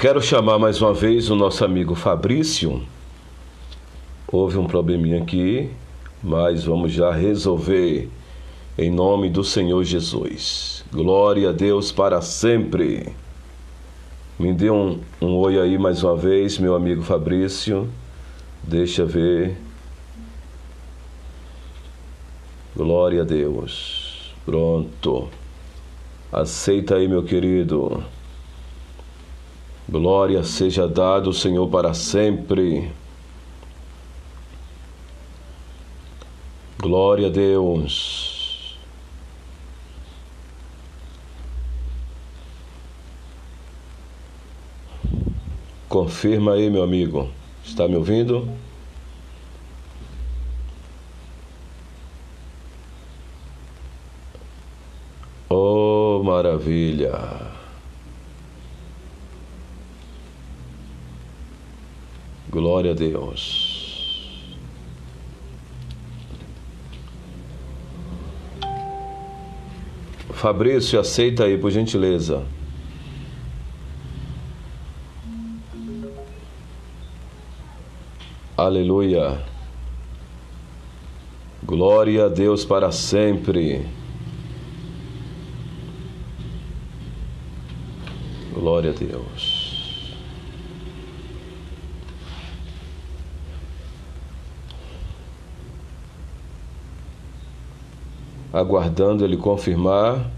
Quero chamar mais uma vez o nosso amigo Fabrício. Houve um probleminha aqui, mas vamos já resolver em nome do Senhor Jesus. Glória a Deus para sempre. Me dê um oi aí mais uma vez, meu amigo Fabrício. Deixa ver. Glória a Deus. Pronto. Aceita aí, meu querido. Glória seja dada ao Senhor para sempre. Glória a Deus. Confirma aí, meu amigo. Está me ouvindo? Oh, maravilha. Glória a Deus. Fabrício, aceita aí, por gentileza. Aleluia. Glória a Deus para sempre. Glória a Deus. Aguardando ele confirmar.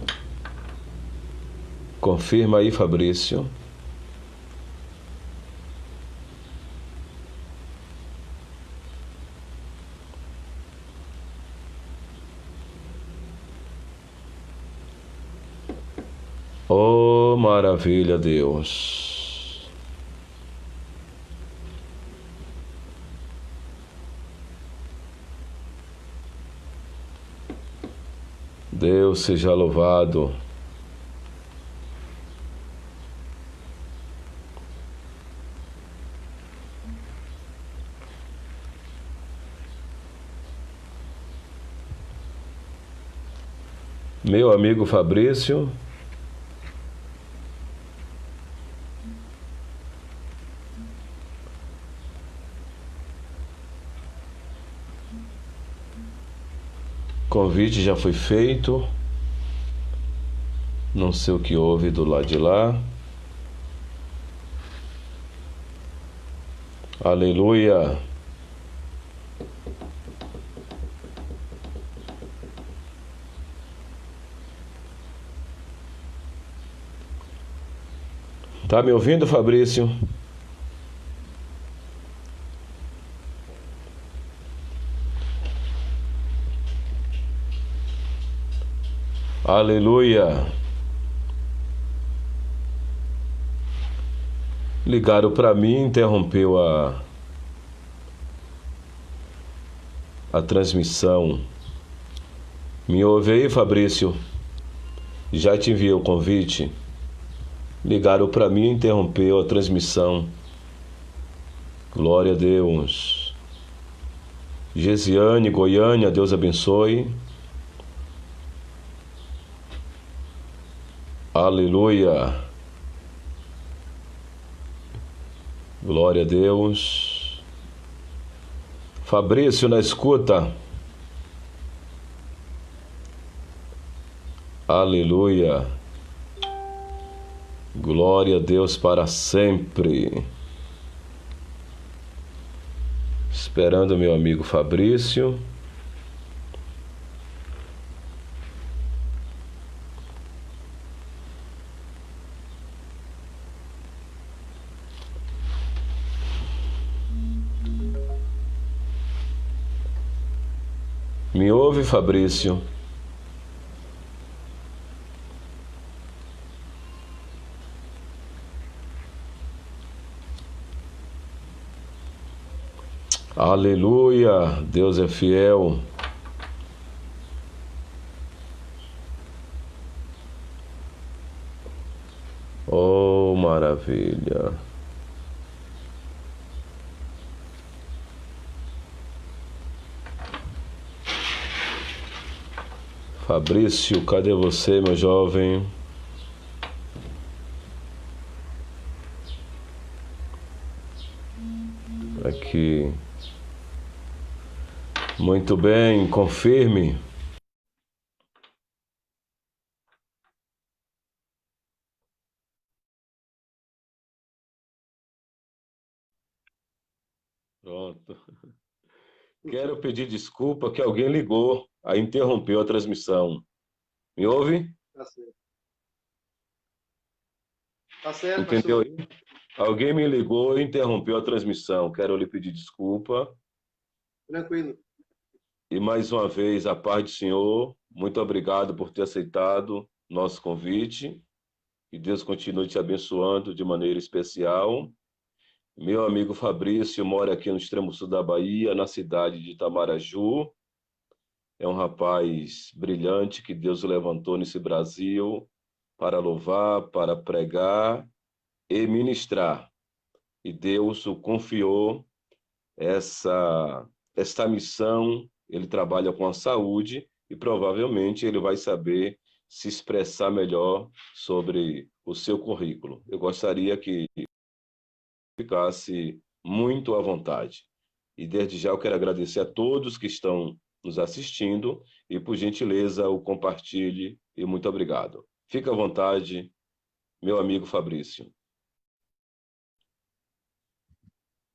Confirma aí, Fabrício. Oh, maravilha, Deus. Deus seja louvado. Meu amigo Fabrício. Convite já foi feito. Não sei o que houve do lado de lá. Aleluia. Tá me ouvindo, Fabrício? Aleluia. Ligaram para mim, interrompeu a transmissão. Me ouve aí, Fabrício? Já te enviei o convite. Ligaram para mim, interrompeu a transmissão. Glória a Deus. Gesiane, Goiânia, Deus abençoe. Aleluia. Glória a Deus. Fabrício, na escuta. Aleluia. Glória a Deus para sempre. Esperando meu amigo Fabrício. Me ouve, Fabrício? Aleluia, Deus é fiel. Oh, maravilha. Fabrício, cadê você, meu jovem? Aqui. Muito bem, confirme. Pronto. Quero pedir desculpa que alguém ligou, aí interrompeu a transmissão. Me ouve? Tá certo. Tá certo, Entendeu pastor. aí? Alguém me ligou e interrompeu a transmissão. Quero lhe pedir desculpa. Tranquilo. E mais uma vez, a paz do Senhor. Muito obrigado por ter aceitado nosso convite. Que Deus continue te abençoando de maneira especial. Meu amigo Fabrício mora aqui no extremo sul da Bahia, na cidade de Itamaraju. É um rapaz brilhante que Deus o levantou nesse Brasil para louvar, para pregar e ministrar. E Deus o confiou essa missão. Ele trabalha com a saúde e provavelmente ele vai saber se expressar melhor sobre o seu currículo. Eu gostaria que ficasse muito à vontade. E desde já eu quero agradecer a todos que estão nos assistindo e, por gentileza, o compartilhe e muito obrigado. Fique à vontade, meu amigo Fabrício.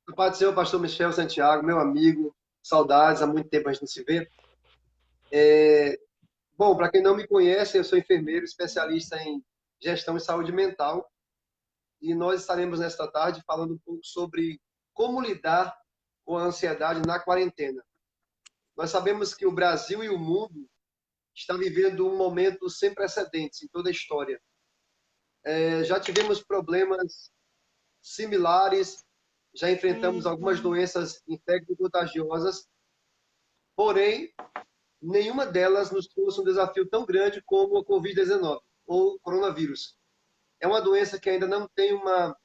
A paz do Senhor, pastor Michel Santiago, meu amigo. Saudades, há muito tempo a gente não se vê. Bom, para quem não me conhece, eu sou enfermeiro, especialista em gestão e saúde mental. E nós estaremos nesta tarde falando um pouco sobre como lidar com a ansiedade na quarentena. Nós sabemos que o Brasil e o mundo estão vivendo um momento sem precedentes em toda a história. Já tivemos problemas similares, já enfrentamos algumas doenças infecto-contagiosas, porém, nenhuma delas nos trouxe um desafio tão grande como a Covid-19, ou coronavírus. É uma doença que ainda não tem uma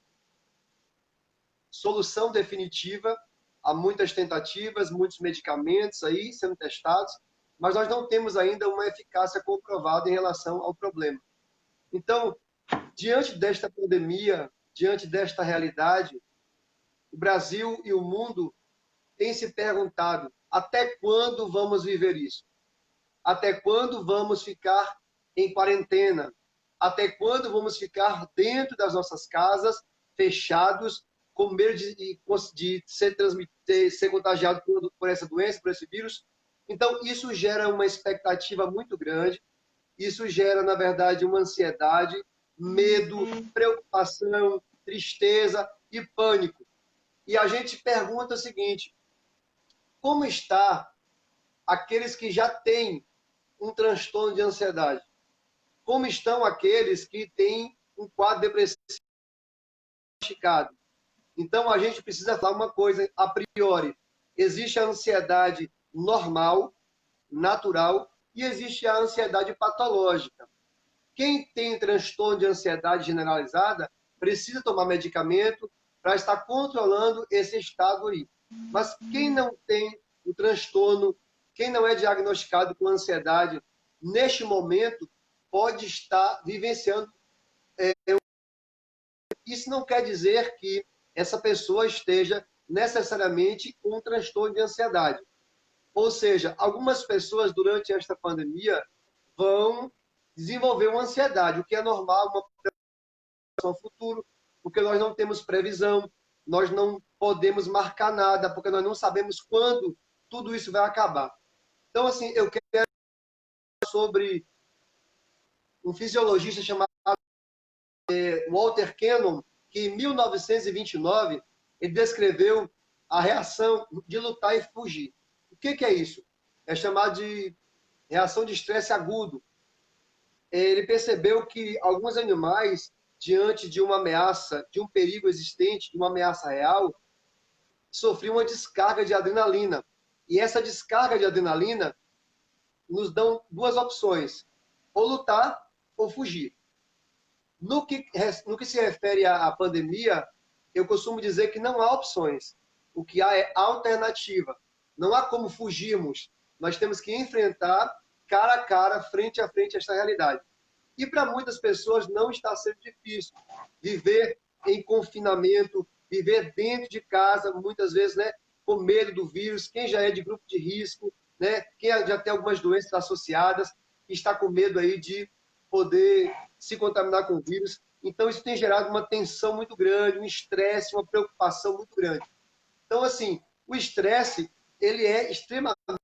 solução definitiva, há muitas tentativas, muitos medicamentos aí sendo testados, mas nós não temos ainda uma eficácia comprovada em relação ao problema. Então, diante desta pandemia, diante desta realidade, o Brasil e o mundo têm se perguntado: até quando vamos viver isso? Até quando vamos ficar em quarentena? Até quando vamos ficar dentro das nossas casas, fechados, com medo de ser contagiado por essa doença, por esse vírus? Então, isso gera uma expectativa muito grande, isso gera, na verdade, uma ansiedade, medo, preocupação, tristeza e pânico. E a gente pergunta o seguinte: como está aqueles que já têm um transtorno de ansiedade? Como estão aqueles que têm um quadro depressivo diagnosticado? Então, a gente precisa falar uma coisa a priori. Existe a ansiedade normal, natural, e existe a ansiedade patológica. Quem tem transtorno de ansiedade generalizada precisa tomar medicamento para estar controlando esse estado aí. Mas quem não tem o transtorno, quem não é diagnosticado com ansiedade, neste momento, pode estar vivenciando. Isso não quer dizer que essa pessoa esteja necessariamente com um transtorno de ansiedade. Ou seja, algumas pessoas durante esta pandemia vão desenvolver uma ansiedade, o que é normal, uma preocupação ao futuro, porque nós não temos previsão, nós não podemos marcar nada, porque nós não sabemos quando tudo isso vai acabar. Então, assim, eu quero falar sobre um fisiologista chamado Walter Cannon, que em 1929 ele descreveu a reação de lutar e fugir. O que é isso? É chamado de reação de estresse agudo. Ele percebeu que alguns animais, diante de uma ameaça, de um perigo existente, de uma ameaça real, sofriam uma descarga de adrenalina. E essa descarga de adrenalina nos dão duas opções: ou lutar ou fugir. No que se refere à pandemia, eu costumo dizer que não há opções. O que há é alternativa. Não há como fugirmos. Nós temos que enfrentar cara a cara, frente a frente, esta realidade. E para muitas pessoas não está sendo difícil viver em confinamento, viver dentro de casa, muitas vezes, né, com medo do vírus, quem já é de grupo de risco, né, quem já tem algumas doenças associadas, está com medo aí de poder se contaminar com o vírus. Então, isso tem gerado uma tensão muito grande, um estresse, uma preocupação muito grande. Então, assim, o estresse, ele é extremamente... O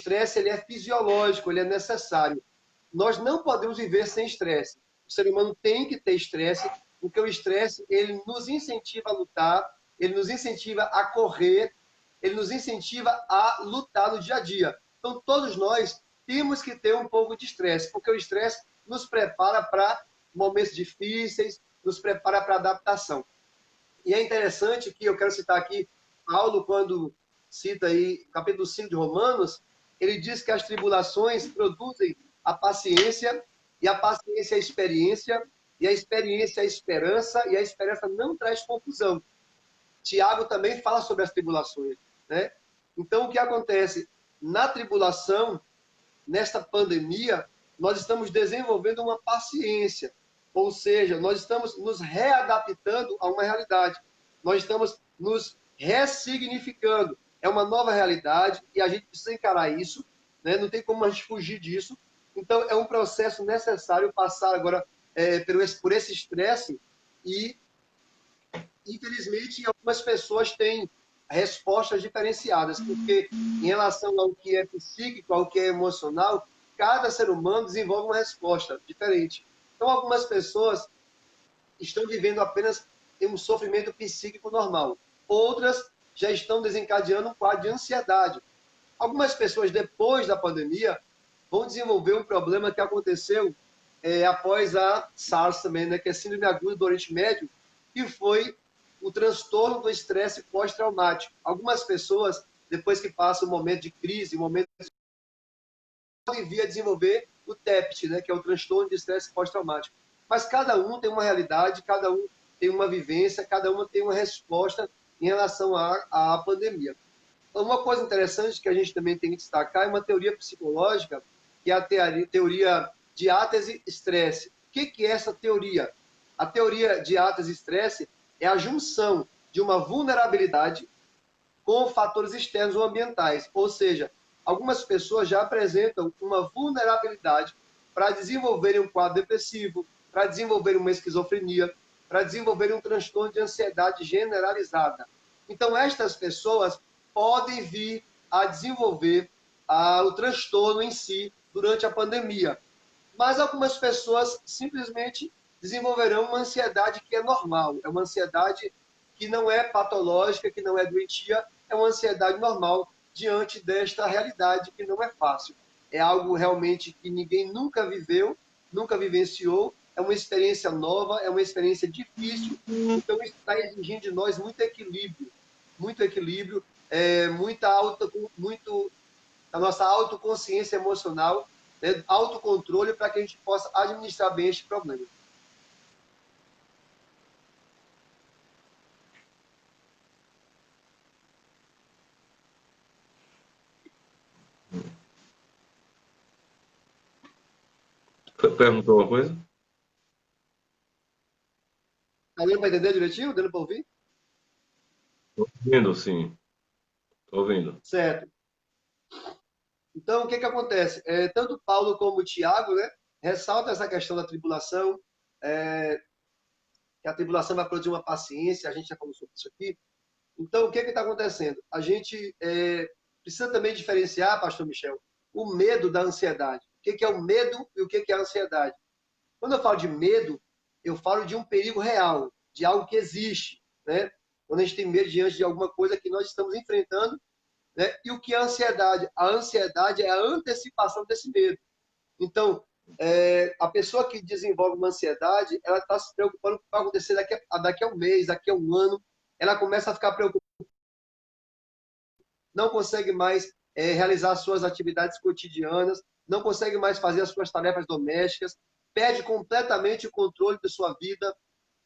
estresse, ele é fisiológico, ele é necessário. Nós não podemos viver sem estresse. O ser humano tem que ter estresse, porque o estresse, ele nos incentiva a lutar, ele nos incentiva a correr, ele nos incentiva a lutar no dia a dia. Então, todos nós temos que ter um pouco de estresse, porque o estresse nos prepara para momentos difíceis, nos prepara para adaptação. E é interessante que eu quero citar aqui, Paulo, quando cita aí o capítulo 5 de Romanos, ele diz que as tribulações produzem a paciência, e a paciência é a experiência, e a experiência é a esperança, e a esperança não traz confusão. Tiago também fala sobre as tribulações, né? Então, o que acontece? Na tribulação, nesta pandemia, nós estamos desenvolvendo uma paciência, ou seja, nós estamos nos readaptando a uma realidade, nós estamos nos ressignificando. É uma nova realidade e a gente precisa encarar isso, né? Não tem como a gente fugir disso. Então, é um processo necessário passar agora por esse estresse e, infelizmente, algumas pessoas têm respostas diferenciadas, porque em relação ao que é psíquico, ao que é emocional, cada ser humano desenvolve uma resposta diferente. Então, algumas pessoas estão vivendo apenas um sofrimento psíquico normal. Outras já estão desencadeando um quadro de ansiedade. Algumas pessoas, depois da pandemia, vão desenvolver um problema que aconteceu após a SARS também, né, que é Síndrome Aguda do Oriente Médio, que foi o transtorno do estresse pós-traumático. Algumas pessoas, depois que passam um momento de crise, um momento podem vir a desenvolver o TEPT, né, que é o transtorno de estresse pós-traumático. Mas cada um tem uma realidade, cada um tem uma vivência, cada um tem uma resposta em relação à pandemia. Uma coisa interessante que a gente também tem que destacar é uma teoria psicológica, que é a teoria diátese-estresse. O que é essa teoria? A teoria diátese-estresse é a junção de uma vulnerabilidade com fatores externos ou ambientais. Ou seja, algumas pessoas já apresentam uma vulnerabilidade para desenvolverem um quadro depressivo, para desenvolverem uma esquizofrenia, para desenvolverem um transtorno de ansiedade generalizada. Então, estas pessoas podem vir a desenvolver o transtorno em si durante a pandemia. Mas algumas pessoas simplesmente desenvolverão uma ansiedade que é normal, é uma ansiedade que não é patológica, que não é doentia, é uma ansiedade normal diante desta realidade que não é fácil. É algo realmente que ninguém nunca viveu, nunca vivenciou, é uma experiência nova, é uma experiência difícil, então isso está exigindo de nós muito equilíbrio, a nossa autoconsciência emocional, né, autocontrole para que a gente possa administrar bem este problema. Perguntou uma coisa? Está dando para entender direitinho? Dando para ouvir? Estou ouvindo, sim. Estou ouvindo. Certo. Então, o que acontece? Tanto Paulo como o Tiago, né, ressaltam essa questão da tribulação, que a tribulação vai produzir uma paciência, a gente já falou sobre isso aqui. Então, o que está acontecendo? A gente precisa também diferenciar, pastor Michel, o medo da ansiedade. O que é o medo e o que é a ansiedade? Quando eu falo de medo, eu falo de um perigo real, de algo que existe, né? Quando a gente tem medo diante de alguma coisa que nós estamos enfrentando, né? E o que é a ansiedade? A ansiedade é a antecipação desse medo. Então, a pessoa que desenvolve uma ansiedade, ela está se preocupando com o que vai acontecer daqui a um mês, daqui a um ano. Ela começa a ficar preocupada, não consegue mais realizar as suas atividades cotidianas, não consegue mais fazer as suas tarefas domésticas, perde completamente o controle de sua vida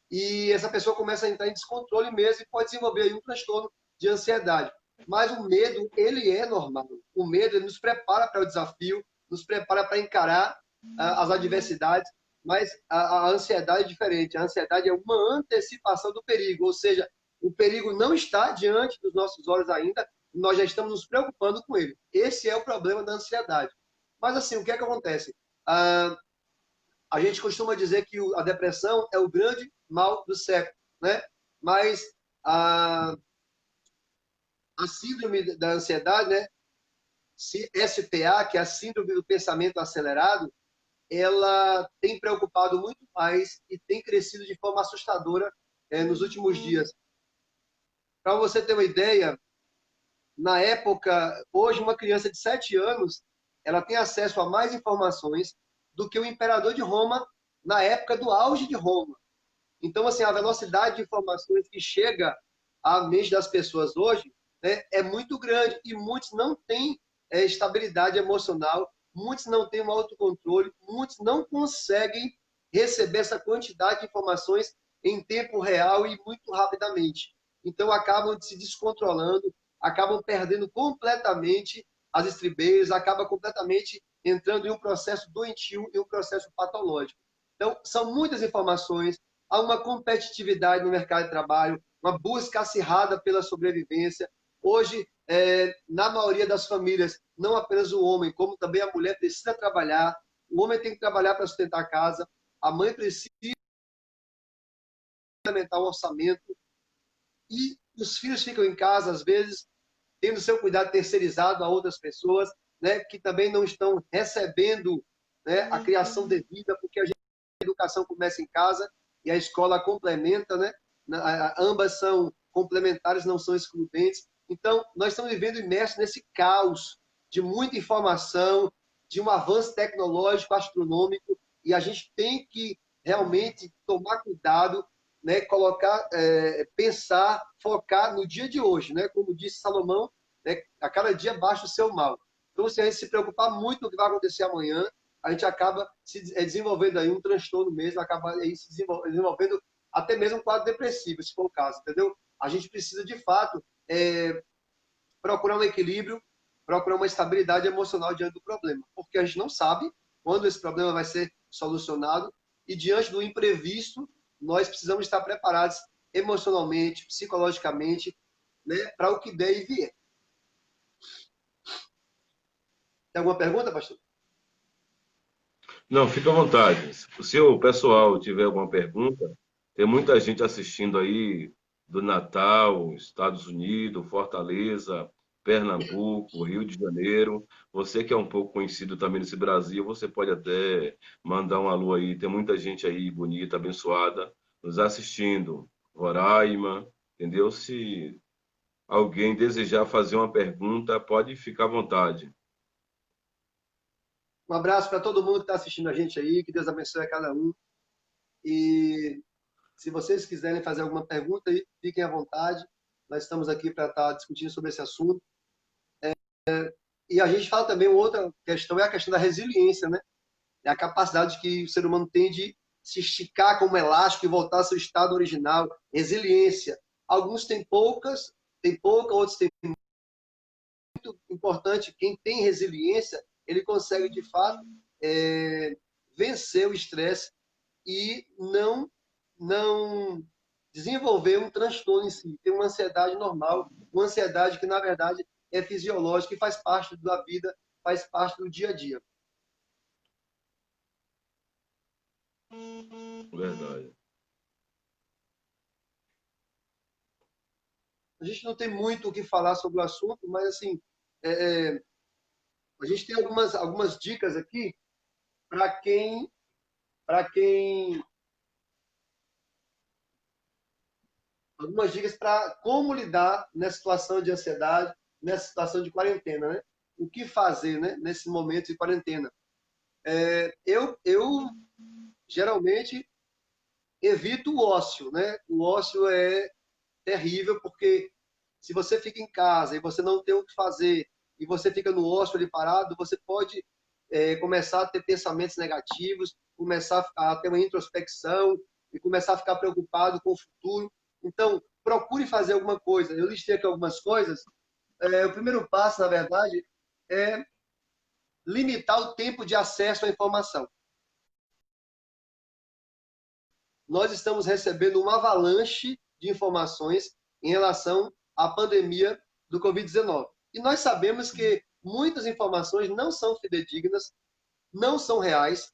e essa pessoa começa a entrar em descontrole mesmo e pode desenvolver aí um transtorno de ansiedade. Mas o medo, ele é normal. O medo, ele nos prepara para o desafio, nos prepara para encarar as adversidades. Mas a ansiedade é diferente. A ansiedade é uma antecipação do perigo, ou seja, o perigo não está diante dos nossos olhos ainda, nós já estamos nos preocupando com ele. Esse é o problema da ansiedade. Mas assim, o que é que acontece? A gente costuma dizer que a depressão é o grande mal do século, né? Mas a síndrome da ansiedade, né? SPA, que é a síndrome do pensamento acelerado, ela tem preocupado muito mais e tem crescido de forma assustadora nos últimos dias. Para você ter uma ideia, na época, hoje uma criança de 7 anos, ela tem acesso a mais informações do que o imperador de Roma na época do auge de Roma. Então, assim, a velocidade de informações que chega à mente das pessoas hoje, né, é muito grande e muitos não têm estabilidade emocional, muitos não têm um autocontrole, muitos não conseguem receber essa quantidade de informações em tempo real e muito rapidamente. Então, acabam se descontrolando, acabam perdendo completamente as estribeiras, acabam completamente entrando em um processo doentio, em um processo patológico. Então, são muitas informações, há uma competitividade no mercado de trabalho, uma busca acirrada pela sobrevivência. Hoje, na maioria das famílias, não apenas o homem, como também a mulher precisa trabalhar, o homem tem que trabalhar para sustentar a casa, a mãe precisa implementar o orçamento, e os filhos ficam em casa, às vezes, tendo seu cuidado terceirizado a outras pessoas, né, que também não estão recebendo, né, a criação devida, porque a educação começa em casa e a escola complementa, né? Ambas são complementares, não são excludentes. Então, nós estamos vivendo imersos nesse caos de muita informação, de um avanço tecnológico astronômico, e a gente tem que realmente tomar cuidado, né? Colocar, pensar, focar no dia de hoje, né? Como disse Salomão, né? A cada dia baixa o seu mal. Então, se a gente se preocupar muito com o que vai acontecer amanhã, a gente acaba se desenvolvendo aí um transtorno mesmo, acaba aí se desenvolvendo até mesmo um quadro depressivo, se for o caso, entendeu? A gente precisa, de fato, procurar um equilíbrio, procurar uma estabilidade emocional diante do problema, porque a gente não sabe quando esse problema vai ser solucionado e diante do imprevisto, nós precisamos estar preparados emocionalmente, psicologicamente, né, para o que der e vier. Tem alguma pergunta, pastor? Não, fica à vontade. Se o pessoal tiver alguma pergunta, tem muita gente assistindo aí do Natal, Estados Unidos, Fortaleza, Pernambuco, Rio de Janeiro. Você que é um pouco conhecido também nesse Brasil, você pode até mandar um alô aí. Tem muita gente aí bonita, abençoada, nos assistindo. Roraima, entendeu? Se alguém desejar fazer uma pergunta, pode ficar à vontade. Um abraço para todo mundo que está assistindo a gente aí, que Deus abençoe a cada um. E se vocês quiserem fazer alguma pergunta, fiquem à vontade. Nós estamos aqui para estar discutindo sobre esse assunto. E a gente fala também, outra questão é a questão da resiliência, né? É a capacidade que o ser humano tem de se esticar como elástico e voltar ao seu estado original. Resiliência. Alguns têm pouca, outros têm muito importante. Quem tem resiliência, ele consegue, de fato, vencer o estresse e não desenvolver um transtorno em si, ter uma ansiedade normal, uma ansiedade que, na verdade, é fisiológica e faz parte da vida, faz parte do dia a dia. Verdade. A gente não tem muito o que falar sobre o assunto, mas, assim, é, a gente tem algumas dicas aqui para quem algumas dicas para como lidar nessa situação de ansiedade, nessa situação de quarentena, né? O que fazer, né, nesse momento de quarentena? Eu geralmente evito o ócio, né? O ócio é terrível porque se você fica em casa e você não tem o que fazer e você fica no ócio ali parado, você pode começar a ter pensamentos negativos, começar a ter uma introspecção e começar a ficar preocupado com o futuro. Então, procure fazer alguma coisa. Eu listei aqui algumas coisas. O primeiro passo, na verdade, é limitar o tempo de acesso à informação. nós estamos recebendo uma avalanche de informações em relação à pandemia do Covid-19. E nós sabemos que muitas informações não são fidedignas, não são reais.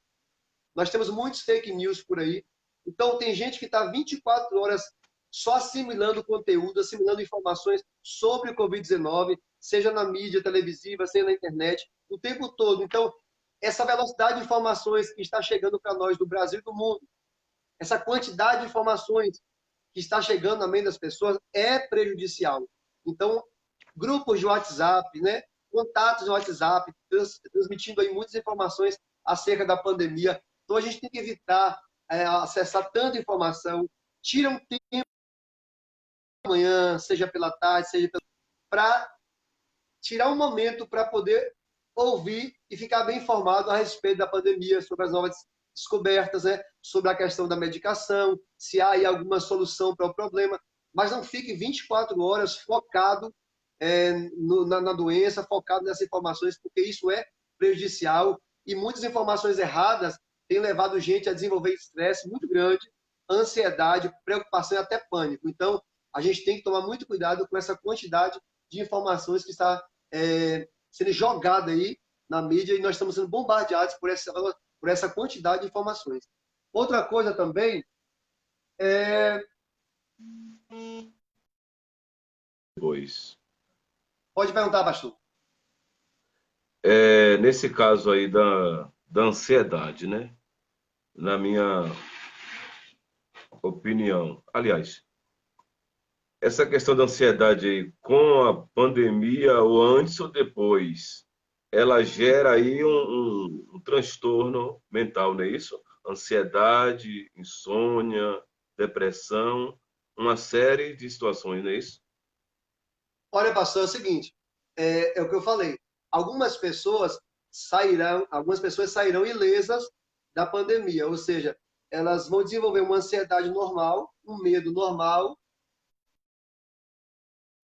Nós temos muitos fake news por aí. Então, tem gente que está 24 horas só assimilando conteúdo, assimilando informações sobre o Covid-19, seja na mídia televisiva, seja na internet, o tempo todo. Então, essa velocidade de informações que está chegando para nós do Brasil e do mundo, essa quantidade de informações que está chegando na mente das pessoas é prejudicial. Então, grupos de WhatsApp, né? Contatos de WhatsApp, transmitindo aí muitas informações acerca da pandemia. Então, a gente tem que evitar acessar tanta informação. Tira um tempo da manhã, seja pela tarde, seja para tirar um momento para poder ouvir e ficar bem informado a respeito da pandemia, sobre as novas descobertas, né? Sobre a questão da medicação, se há aí alguma solução para o problema, mas não fique 24 horas focado na doença, focado nessas informações, porque isso é prejudicial e muitas informações erradas têm levado gente a desenvolver estresse muito grande, ansiedade, preocupação e até pânico. Então, a gente tem que tomar muito cuidado com essa quantidade de informações que está sendo jogada aí na mídia e nós estamos sendo bombardeados por essa quantidade de informações. Outra coisa também é... Pois. Pode perguntar, pastor. Nesse caso aí da ansiedade, né? Na minha opinião. Aliás, essa questão da ansiedade aí, com a pandemia, ou antes ou depois, ela gera aí um transtorno mental, não é isso? Ansiedade, insônia, depressão, uma série de situações, não é isso? Olha, pastor, é o seguinte, o que eu falei. Algumas pessoas sairão ilesas da pandemia, ou seja, elas vão desenvolver uma ansiedade normal, um medo normal,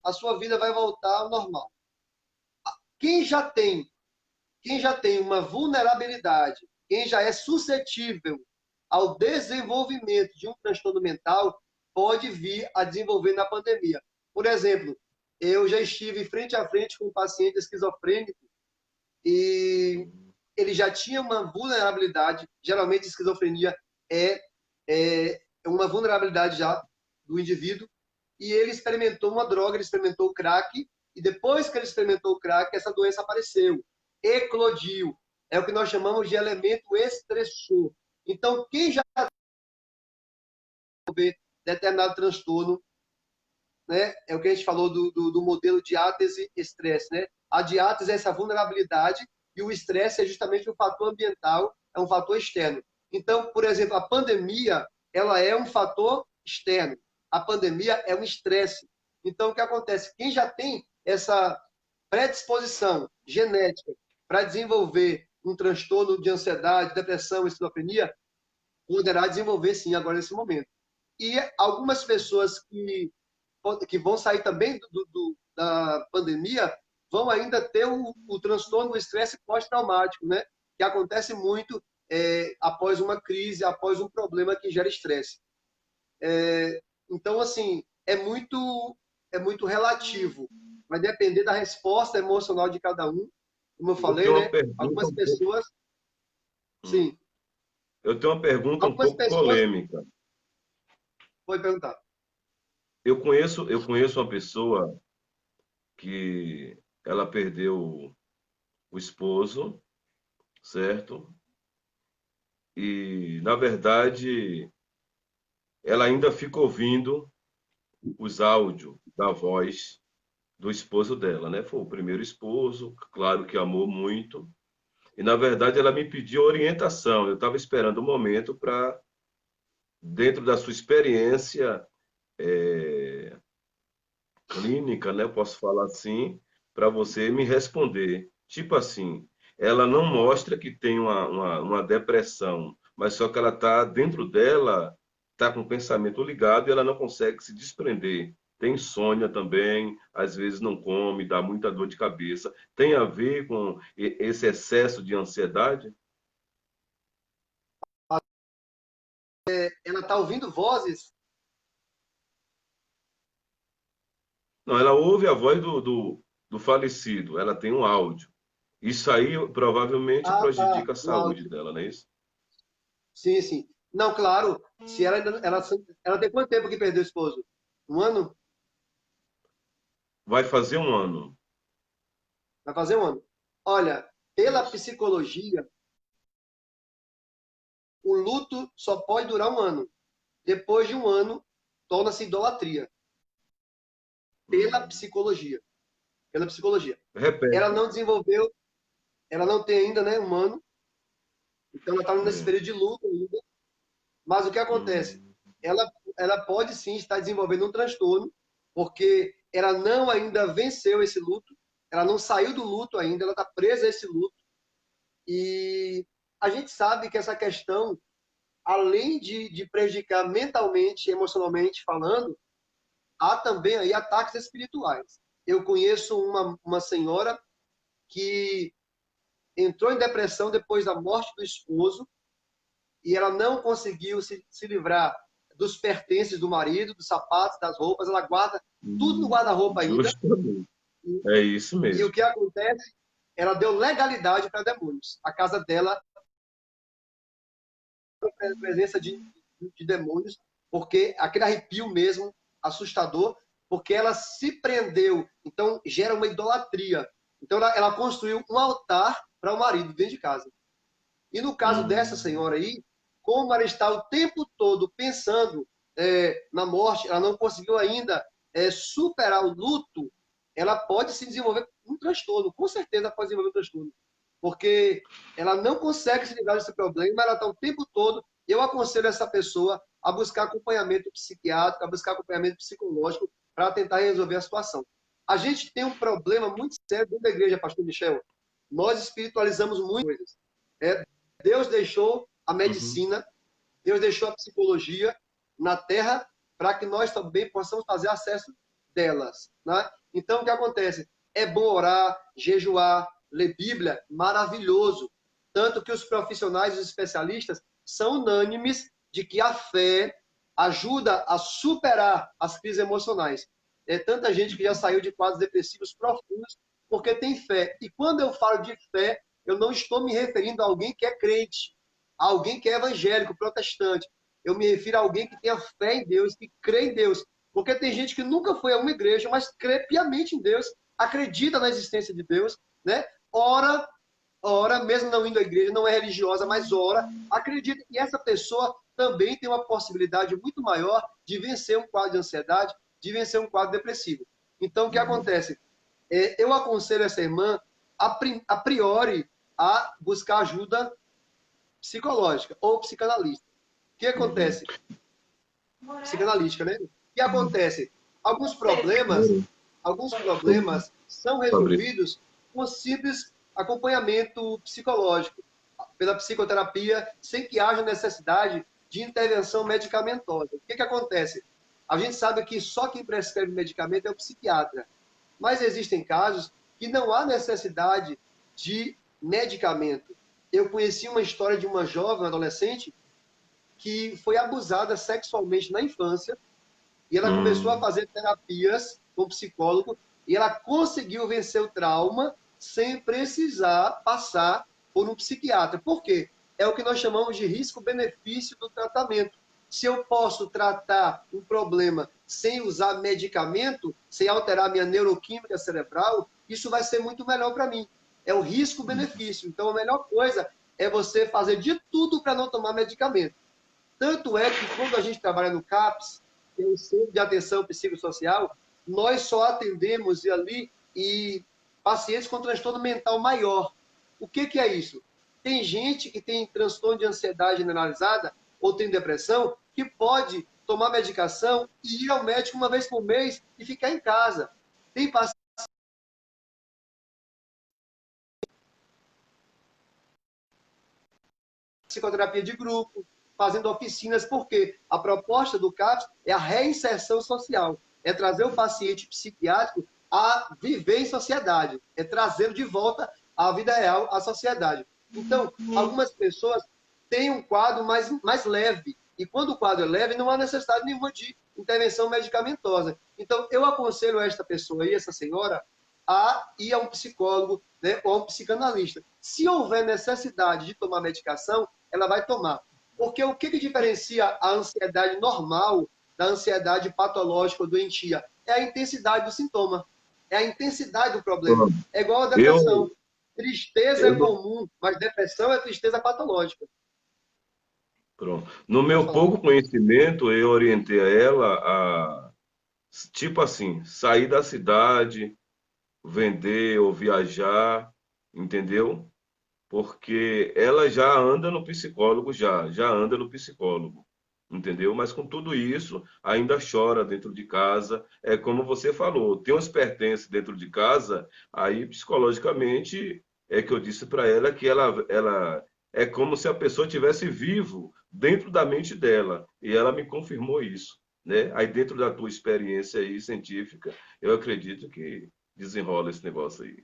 a sua vida vai voltar ao normal. Quem já tem, quem já tem uma vulnerabilidade, quem já é suscetível ao desenvolvimento de um transtorno mental, pode vir a desenvolver na pandemia. Por exemplo, eu já estive frente a frente com um paciente esquizofrênico e ele já tinha uma vulnerabilidade. Geralmente, esquizofrenia é, é uma vulnerabilidade já do indivíduo. E ele experimentou uma droga, ele experimentou o crack, e depois que ele experimentou o crack, essa doença apareceu, eclodiu. É o que nós chamamos de elemento estressor. Então, quem já vê determinado transtorno, né, é o que a gente falou do modelo diátese-estresse, né? A diátese é essa vulnerabilidade e o estresse é justamente um fator ambiental, é um fator externo. Então, por exemplo, a pandemia, ela é um fator externo. A pandemia é um estresse. Então, o que acontece? Quem já tem essa predisposição genética para desenvolver um transtorno de ansiedade, depressão, esquizofrenia, poderá desenvolver sim agora nesse momento. E algumas pessoas que vão sair também da pandemia vão ainda ter o transtorno do estresse pós-traumático, né? Que acontece muito após uma crise, após um problema que gera estresse. Então, assim, é muito relativo. Vai depender da resposta emocional de cada um. Como eu Eu falei, tenho uma né? pergunta Algumas um pouco, pessoas, hum, sim, eu tenho uma pergunta um algumas pouco pessoas, polêmica. pode perguntar. Eu conheço uma pessoa que ela perdeu o esposo, certo? E, na verdade, ela ainda fica ouvindo os áudios da voz do esposo dela, né? Foi o primeiro esposo, claro que amou muito. E, na verdade, ela me pediu orientação. Eu estava esperando o momento para, dentro da sua experiência clínica, né? Posso falar assim, para você me responder. Tipo assim, ela não mostra que tem uma depressão, mas só que ela está dentro dela, está com o pensamento ligado e ela não consegue se desprender. Tem insônia também, às vezes não come, dá muita dor de cabeça. Tem a ver com esse excesso de ansiedade? ela está ouvindo vozes. Não, ela ouve a voz do falecido, ela tem um áudio. Isso aí provavelmente Ah, tá. prejudica a Um saúde áudio. dela, não é isso? Sim, sim. Não, claro. Se ela, ela tem quanto tempo que perdeu o esposo? Um ano? Vai fazer um ano. Vai fazer um ano. Olha, pela Isso. psicologia, o luto só pode durar um ano. Depois de um ano, torna-se idolatria. Pela Hum. psicologia. Pela psicologia. Ela Repete. não desenvolveu, ela não tem ainda, né, um ano. Então ela está nesse É. período de luto ainda. Mas o que acontece? Hum. Ela, ela pode sim estar desenvolvendo um transtorno, porque ela não ainda venceu esse luto, ela não saiu do luto ainda, ela está presa a esse luto. E a gente sabe que essa questão, além de prejudicar mentalmente, emocionalmente falando, há também aí ataques espirituais. Eu conheço uma senhora que entrou em depressão depois da morte do esposo e ela não conseguiu se livrar dos pertences do marido, dos sapatos, das roupas, ela guarda tudo no guarda-roupa ainda. Justamente. E, É isso e o mesmo. que acontece? Ela deu legalidade para demônios. A casa dela tem presença de demônios, porque aquele arrepio mesmo, assustador, porque ela se prendeu. Então, gera uma idolatria. Então, ela construiu um altar para o marido dentro de casa. E no caso dessa Hum. senhora aí, como ela está o tempo todo pensando na morte, ela não conseguiu ainda superar o luto, ela pode se desenvolver um transtorno, com certeza pode desenvolver um transtorno. Porque ela não consegue se livrar desse problema, ela está o tempo todo. Eu aconselho essa pessoa a buscar acompanhamento psiquiátrico, a buscar acompanhamento psicológico para tentar resolver a situação. A gente tem um problema muito sério dentro da igreja, pastor Michel. Nós espiritualizamos muitas coisas. Deus deixou a Uhum. medicina, Deus deixou a psicologia na Terra para que nós também possamos fazer acesso delas. Né? Então, o que acontece? É bom orar, jejuar, ler Bíblia, maravilhoso. Tanto que os profissionais, os especialistas, são unânimes de que a fé ajuda a superar as crises emocionais. É tanta gente que já saiu de quadros depressivos profundos porque tem fé. E quando eu falo de fé, eu não estou me referindo a alguém que é crente, a alguém que é evangélico, protestante. Eu me refiro a alguém que tenha fé em Deus, que crê em Deus. Porque tem gente que nunca foi a uma igreja, mas crê piamente em Deus, acredita na existência de Deus, né? Ora, mesmo não indo à igreja, não é religiosa, mas ora, acredita. E essa pessoa também tem uma possibilidade muito maior de vencer um quadro de ansiedade, de vencer um quadro depressivo. Então, o que acontece? Eu aconselho essa irmã, a priori, a buscar ajuda psicológica ou psicanalista. O que Uhum. acontece? Psicanalística, né? O que acontece? Alguns problemas são Fabrício. resolvidos com simples acompanhamento psicológico, pela psicoterapia, sem que haja necessidade de intervenção medicamentosa. O que acontece? A gente sabe que só quem prescreve medicamento é o psiquiatra, mas existem casos que não há necessidade de medicamento. Eu conheci uma história de uma jovem, uma adolescente, que foi abusada sexualmente na infância e ela começou a Hum. fazer terapias com psicólogo e ela conseguiu vencer o trauma sem precisar passar por um psiquiatra. Por quê? É o que nós chamamos de risco-benefício do tratamento. Se eu posso tratar um problema sem usar medicamento, sem alterar minha neuroquímica cerebral, isso vai ser muito melhor para mim. É o risco-benefício. Então, a melhor coisa é você fazer de tudo para não tomar medicamento. Tanto é que quando a gente trabalha no CAPS, que é o Centro de Atenção Psicossocial, nós só atendemos ali e pacientes com transtorno mental maior. O que é isso? Tem gente que tem transtorno de ansiedade generalizada ou tem depressão que pode tomar medicação e ir ao médico uma vez por mês e ficar em casa. Tem paciente psicoterapia de grupo, fazendo oficinas, porque a proposta do CAPS é a reinserção social, é trazer o paciente psiquiátrico a viver em sociedade, é trazê-lo de volta à vida real, à sociedade. Então, algumas pessoas têm um quadro mais leve, E quando o quadro é leve, não há necessidade nenhuma de intervenção medicamentosa. Então, eu aconselho esta pessoa aí, essa senhora, a ir a um psicólogo, né, ou a um psicanalista. Se houver necessidade de tomar medicação, ela vai tomar. Porque o que diferencia a ansiedade normal da ansiedade patológica ou doentia? É a intensidade do sintoma, é a intensidade do problema. É igual a depressão. Eu, Tristeza eu é comum, mas depressão é tristeza patológica. Pronto. No Pode meu falar. pouco conhecimento, eu orientei a ela a, tipo assim, sair da cidade, vender ou viajar, entendeu? Porque ela já anda no psicólogo, já anda no psicólogo, entendeu? Mas com tudo isso, ainda chora dentro de casa. É como você falou, tem uns pertences dentro de casa, aí psicologicamente é que eu disse para ela que ela é como se a pessoa tivesse vivo dentro da mente dela, e ela me confirmou isso, né? Aí dentro da tua experiência aí científica, eu acredito que desenrola esse negócio aí.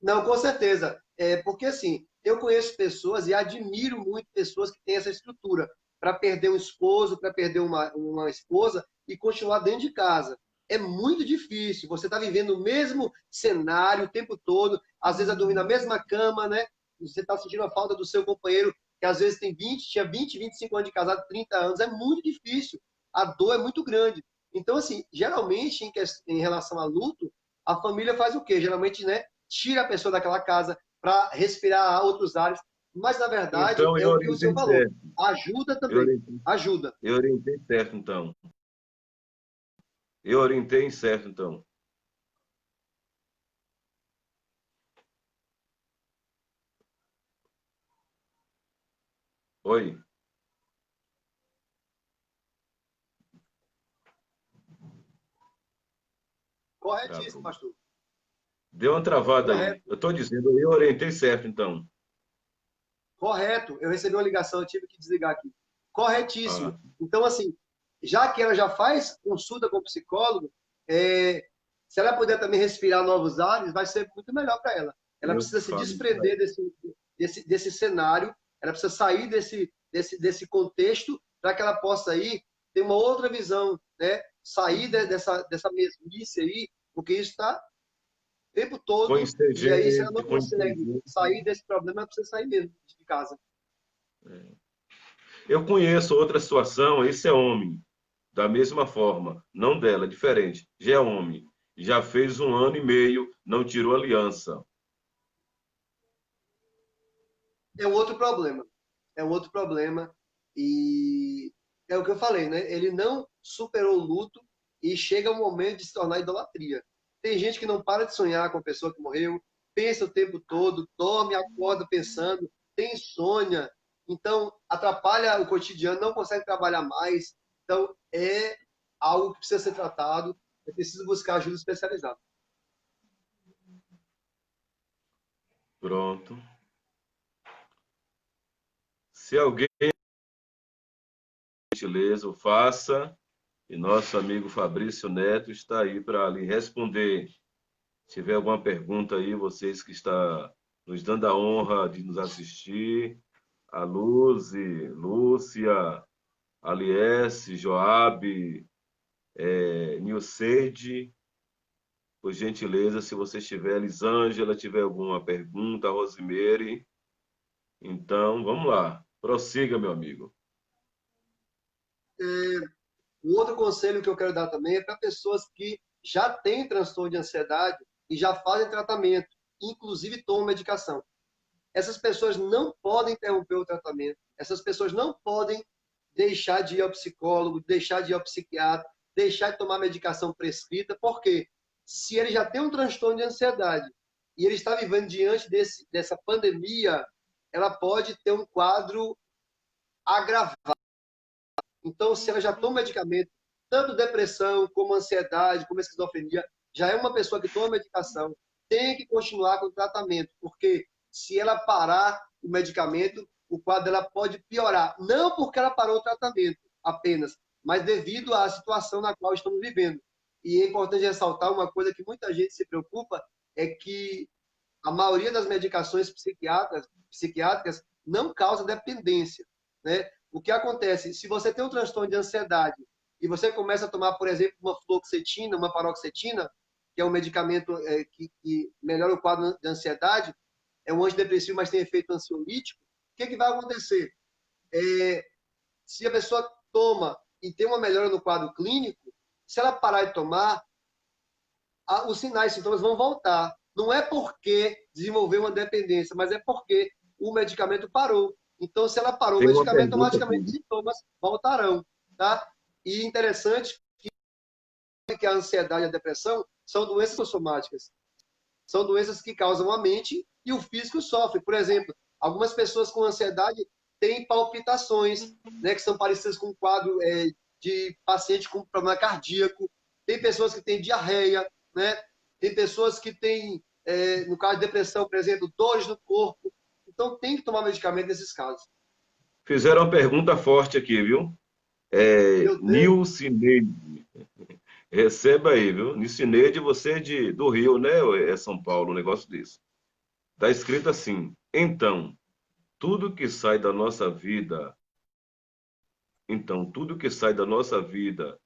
Não, com certeza. Porque, assim, eu conheço pessoas e admiro muito pessoas que têm essa estrutura para perder um esposo, para perder uma esposa e continuar dentro de casa. É muito difícil. Você está vivendo o mesmo cenário o tempo todo, às vezes a dormir na mesma cama, né? Você está sentindo a falta do seu companheiro, que às vezes tinha 20, 25 anos de casado, 30 anos. É muito difícil. A dor é muito grande. Então, assim, geralmente, em relação a luto, a família faz o quê? Geralmente, né? Tira a pessoa daquela casa para respirar outros ares. Mas, na verdade, Então é eu o que o senhor orientei falou. certo. Ajuda Eu também. orientei, Ajuda. eu orientei certo, então. Eu orientei certo, então. Oi? Corretíssimo, Travou. pastor. Deu uma travada aí. Correto. Eu estou dizendo, eu orientei certo, então. Correto. Eu recebi uma ligação, eu tive que desligar aqui. Ah, Corretíssimo. Então, assim, já que ela já faz consulta com o psicólogo, se ela puder também respirar novos ares, vai ser muito melhor para ela. Ela eu que precisa se falo isso pra ela. desprender desse cenário, ela precisa sair desse contexto para que ela possa aí ter uma outra visão, né? Sair dessa mesmice aí, porque isso está o tempo todo, Conhecer e aí se ela gente, não conhecer consegue gente. sair desse problema, ela precisa sair mesmo de casa. Eu conheço outra situação, esse é homem. Da mesma forma, não dela, diferente. Já é homem. Já fez 1 ano e meio, não tirou aliança. É um outro problema. É um outro problema. E é o que eu falei, né? Ele não superou o luto e chega o momento de se tornar idolatria. Tem gente que não para de sonhar com a pessoa que morreu, pensa o tempo todo, dorme, acorda pensando, tem insônia. Então, atrapalha o cotidiano, não consegue trabalhar mais. Então, é algo que precisa ser tratado. É preciso buscar ajuda especializada. Pronto. Se alguém, por gentileza, o faça, e nosso amigo Fabrício Neto está aí para lhe responder. Se tiver alguma pergunta aí, vocês que estão nos dando a honra de nos assistir, a Luzi, Lúcia, Aliesse, Joabe, Nilceide, por gentileza, se você tiver, Elisângela, tiver alguma pergunta, Rosimeire, então vamos lá, prossiga, meu amigo. O outro conselho que eu quero dar também é para pessoas que já têm transtorno de ansiedade e já fazem tratamento, inclusive tomam medicação. Essas pessoas não podem interromper o tratamento, essas pessoas não podem deixar de ir ao psicólogo, deixar de ir ao psiquiatra, deixar de tomar medicação prescrita, porque se ele já tem um transtorno de ansiedade e ele está vivendo diante dessa pandemia, ela pode ter um quadro agravado. Então, se ela já toma medicamento, tanto depressão, como ansiedade, como esquizofrenia, já é uma pessoa que toma medicação, tem que continuar com o tratamento, porque se ela parar o medicamento, o quadro dela pode piorar. Não porque ela parou o tratamento apenas, mas devido à situação na qual estamos vivendo. E é importante ressaltar uma coisa que muita gente se preocupa, é que a maioria das medicações psiquiátricas não causa dependência, né? O que acontece? Se você tem um transtorno de ansiedade e você começa a tomar, por exemplo, uma fluoxetina, uma paroxetina, que é um medicamento que melhora o quadro de ansiedade, é um antidepressivo, mas tem efeito ansiolítico, o que vai acontecer? Se a pessoa toma e tem uma melhora no quadro clínico, se ela parar de tomar, os sinais e sintomas vão voltar. Não é porque desenvolveu uma dependência, mas é porque o medicamento parou. Então, se ela parou o Tem uma medicamento, pergunta automaticamente aqui. os sintomas voltarão. Tá? E interessante que a ansiedade e a depressão são doenças psicossomáticas. São doenças que causam a mente e o físico sofre. Por exemplo, algumas pessoas com ansiedade têm palpitações, né, que são parecidas com um quadro de paciente com problema cardíaco. Tem pessoas que têm diarreia, né? Tem pessoas que têm, no caso de depressão, por exemplo, dores no corpo. Então, tem que tomar medicamento nesses casos. Fizeram uma pergunta forte aqui, viu? Meu Deus, Nilcineide. Receba aí, viu? Nilcineide, você é do Rio, né? Ou é São Paulo, um negócio desse. Está escrito assim: então, tudo que sai da nossa vida, tudo que sai da nossa vida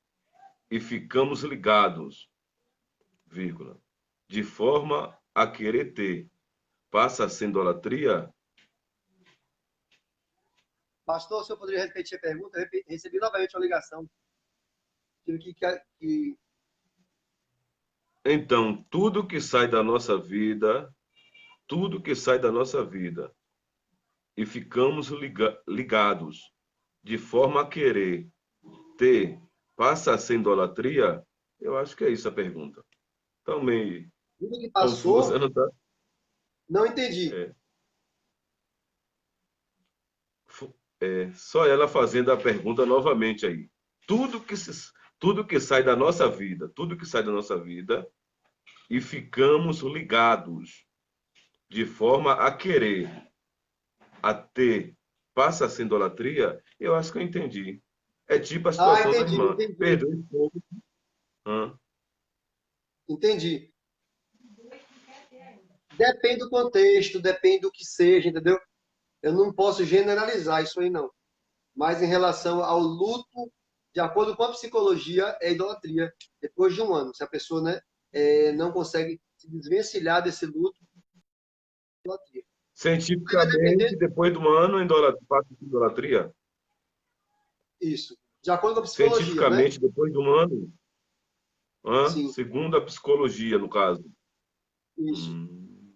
e ficamos ligados, vírgula, de forma a querer ter, passa a ser idolatria? pastor, o senhor poderia repetir a pergunta? Eu recebi novamente uma ligação. Tive que Então, tudo que sai da nossa vida, tudo que sai da nossa vida e ficamos ligados de forma a querer ter, passa a ser idolatria? Eu acho que é isso a pergunta. Então, meio tudo que confusa, passou, não tá? não entendi. É, só ela fazendo a pergunta novamente aí. Tudo que, tudo que sai da nossa vida, tudo que sai da nossa vida e ficamos ligados de forma a querer, a ter, passa a ser idolatria, eu acho que eu entendi. É tipo a Ah, situação da entendi, irmã. entendi. Perdoe o povo. Hã? Entendi. Depende do contexto, depende do que seja, entendeu? Eu não posso generalizar isso aí, não. Mas em relação ao luto, de acordo com a psicologia, é idolatria depois de um ano. Se a pessoa, né, não consegue se desvencilhar desse luto, é idolatria. Aí vai Cientificamente, depender depois do ano, passa a ser idolatria? disso. De acordo com a psicologia, né? Cientificamente, depois do ano, Sim, segundo a psicologia, no caso. isso. Hum,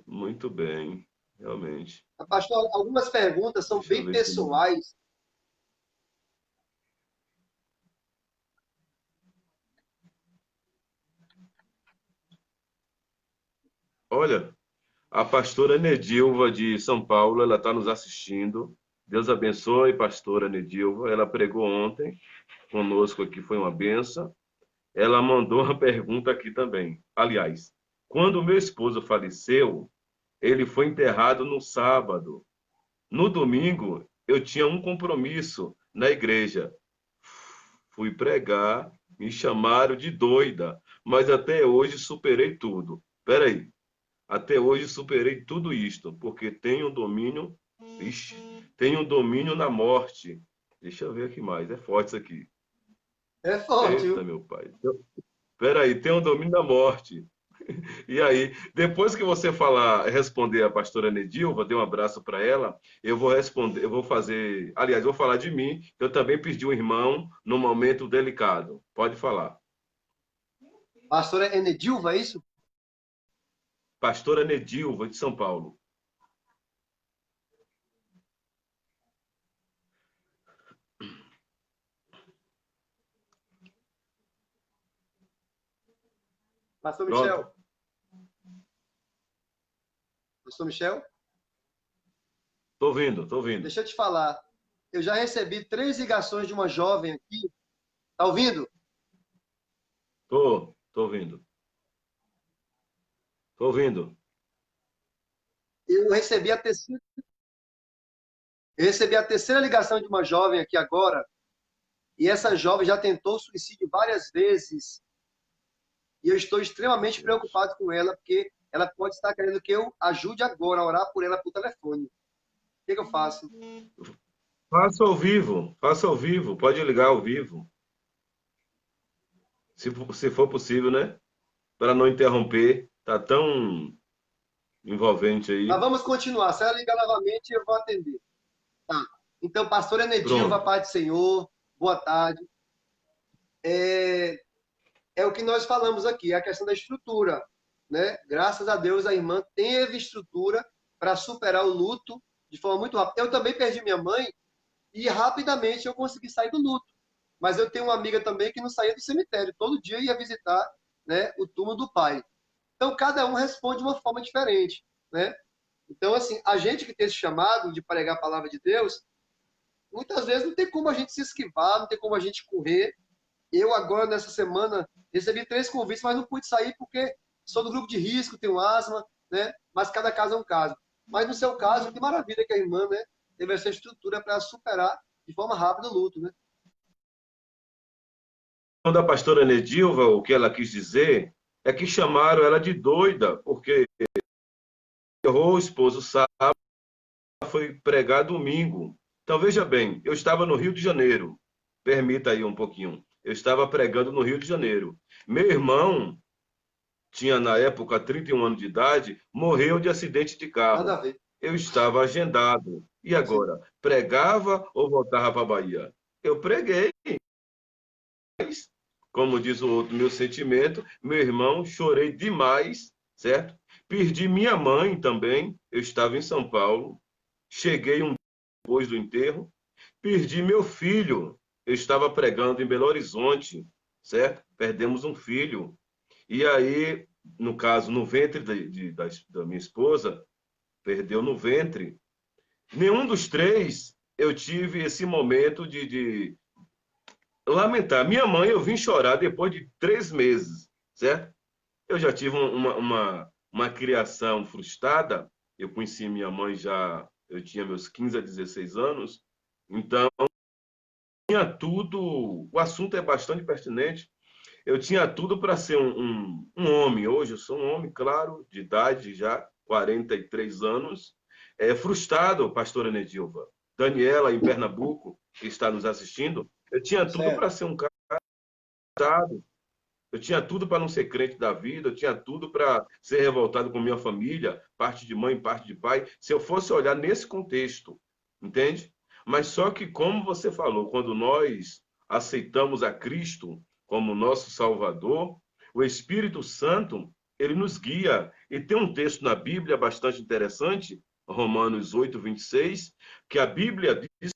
muito bem, realmente. Pastor, algumas perguntas são Deixa eu bem ver se. pessoais. Olha, a pastora Nedilva de São Paulo, ela está nos assistindo. Deus abençoe, pastora Nedilva. Ela pregou ontem conosco aqui, foi uma benção. Ela mandou uma pergunta aqui também. Aliás, quando meu esposo faleceu, ele foi enterrado no sábado. No domingo, eu tinha um compromisso na igreja. Fui pregar, me chamaram de doida, mas até hoje superei tudo. Peraí, até hoje superei tudo isto, porque tenho domínio, ixi, tenho domínio na morte. Deixa eu ver aqui mais, é forte isso aqui. É forte, Eita, viu? meu pai. Peraí, tenho domínio da morte. E aí, depois que você falar, responder a pastora Nedilva, dê um abraço para ela, eu vou responder, eu vou fazer, aliás, eu vou falar de mim, que eu também perdi um irmão num momento delicado. Pode falar. Pastora Enedilva, é isso? Pastora Nedilva, de São Paulo. Pastor Michel? Pronto? Pastor Michel? Tô ouvindo, tô ouvindo. Deixa eu te falar. Eu já recebi 3 ligações de uma jovem aqui. Tá ouvindo? Tô ouvindo. Tô ouvindo. Eu recebi a terceira, eu recebi a terceira ligação de uma jovem aqui agora. E essa jovem já tentou suicídio várias vezes. E eu estou extremamente preocupado com ela, porque ela pode estar querendo que eu ajude agora a orar por ela por telefone. O que eu faço? Faça ao vivo, pode ligar ao vivo, se for possível, né? Para não interromper, tá tão envolvente Mas aí. vamos continuar. Se ela ligar novamente, eu vou atender. Tá. Então, pastor Enedilva, Pronto. paz do Senhor, boa tarde. É o que nós falamos aqui, é a questão da estrutura. Né? Graças a Deus, a irmã teve estrutura para superar o luto de forma muito rápida. Eu também perdi minha mãe e rapidamente eu consegui sair do luto. Mas eu tenho uma amiga também que não saía do cemitério. Todo dia ia visitar, né, o túmulo do pai. Então, cada um responde de uma forma diferente. Né? Então, assim, a gente que tem esse chamado de pregar a palavra de Deus, muitas vezes não tem como a gente se esquivar, não tem como a gente correr. Eu agora, nessa semana, recebi 3 convites, mas não pude sair porque sou do grupo de risco, tenho asma, né? Mas cada caso é um caso. Mas no seu caso, que maravilha que a irmã, né, teve essa estrutura para superar de forma rápida o luto, né? Quando a pastora Nedilva, o que ela quis dizer é que chamaram ela de doida, porque errou o esposo sábado, foi pregar domingo. Então, veja bem, eu estava no Rio de Janeiro. Permita aí um pouquinho. Eu estava pregando no Rio de Janeiro. Meu irmão tinha, na época, 31 anos de idade, morreu de acidente de Nada carro. a ver. Eu estava agendado. E Sim. agora? Pregava ou voltava para a Bahia? Eu preguei. Como diz o outro, meu sentimento, meu irmão, chorei demais, certo? Perdi minha mãe também, eu estava em São Paulo, cheguei depois do enterro, perdi meu filho, eu estava pregando em Belo Horizonte, certo? Perdemos um filho. E aí, no caso, no ventre da minha esposa, perdeu no ventre. Nenhum dos três eu tive esse momento de lamentar. Minha mãe, eu vim chorar depois de 3 meses, certo? Eu já tive uma criação frustrada. Eu conheci minha mãe já, eu tinha meus 15 a 16 anos. Então, tinha tudo. O assunto é bastante pertinente. Eu tinha tudo para ser um homem. Hoje eu sou um homem, claro, de idade já, 43 anos. Frustrado, pastora Nedilva. Daniela, em Pernambuco, que está nos assistindo, eu tinha tudo para Certo. ser um cara frustrado. Eu tinha tudo para não ser crente da vida, eu tinha tudo para ser revoltado com minha família, parte de mãe, parte de pai, se eu fosse olhar nesse contexto, entende? Mas só que, como você falou, quando nós aceitamos a Cristo como nosso Salvador, o Espírito Santo, ele nos guia. E tem um texto na Bíblia bastante interessante, Romanos 8, 26, que a Bíblia diz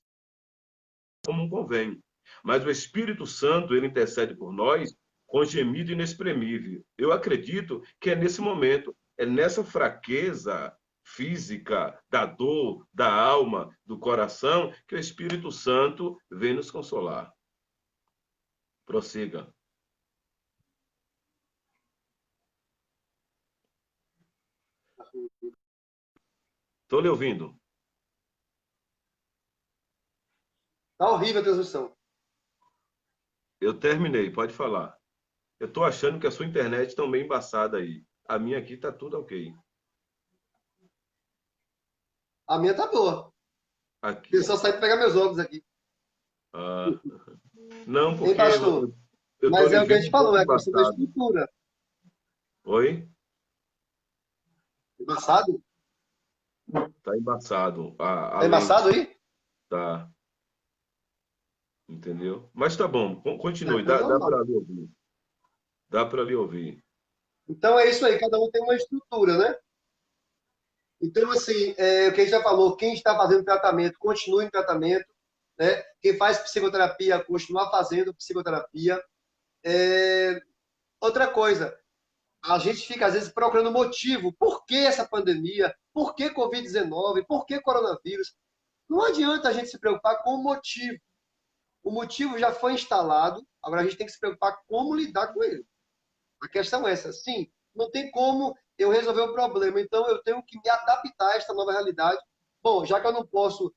como convém. Mas o Espírito Santo, ele intercede por nós com gemido inexprimível. Eu acredito que é nesse momento, é nessa fraqueza física, da dor, da alma, do coração, que o Espírito Santo vem nos consolar. Prossiga. Estou lhe ouvindo. Tá horrível a transmissão. Eu terminei, pode falar. Eu estou achando que a sua internet está meio embaçada aí. A minha aqui está tudo ok. A minha tá boa. Aqui. Eu só saí para pegar meus óculos aqui. Ah, não, Hein, porque pastor? eu estou Mas lhe é o que a vendo gente um falou, pouco é a questão da embaçado. estrutura. Oi? Embaçado? Tá embaçado a Tá embaçado lente, aí? tá? Entendeu? Mas tá bom, É, continue, então é dá normal. para lhe ouvir. Dá para lhe ouvir. Então é isso aí, cada um tem uma estrutura, né? Então, assim, o que a gente já falou, quem está fazendo tratamento, continue em tratamento, né? Quem faz psicoterapia, continuar fazendo psicoterapia. Outra coisa, a gente fica às vezes procurando motivo. Por que essa pandemia? Por que Covid-19? Por que coronavírus? Não adianta a gente se preocupar com o motivo. O motivo já foi instalado, agora a gente tem que se preocupar como lidar com ele. A questão é essa. Sim, não tem como eu resolver o problema, então eu tenho que me adaptar a esta nova realidade. Bom, já que eu não posso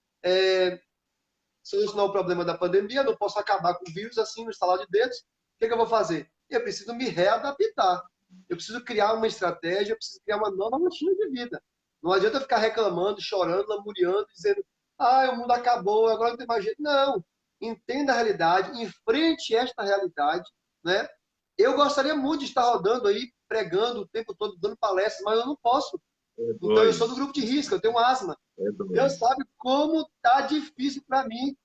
solucionar o problema da pandemia, não posso acabar com o vírus assim no estalar de dedos, o que eu vou fazer? Eu preciso me readaptar. Eu preciso criar uma estratégia, eu preciso criar uma nova rotina de vida. Não adianta eu ficar reclamando, chorando, lamuriando, dizendo, ah, o mundo acabou, agora não tem mais jeito. Não. Entenda a realidade, enfrente esta realidade, né? Eu gostaria muito de estar rodando aí, pregando o tempo todo, dando palestras, mas eu não posso. É Então, eu sou do dois. grupo de risco, eu tenho asma. É Deus dois. sabe como tá difícil para mim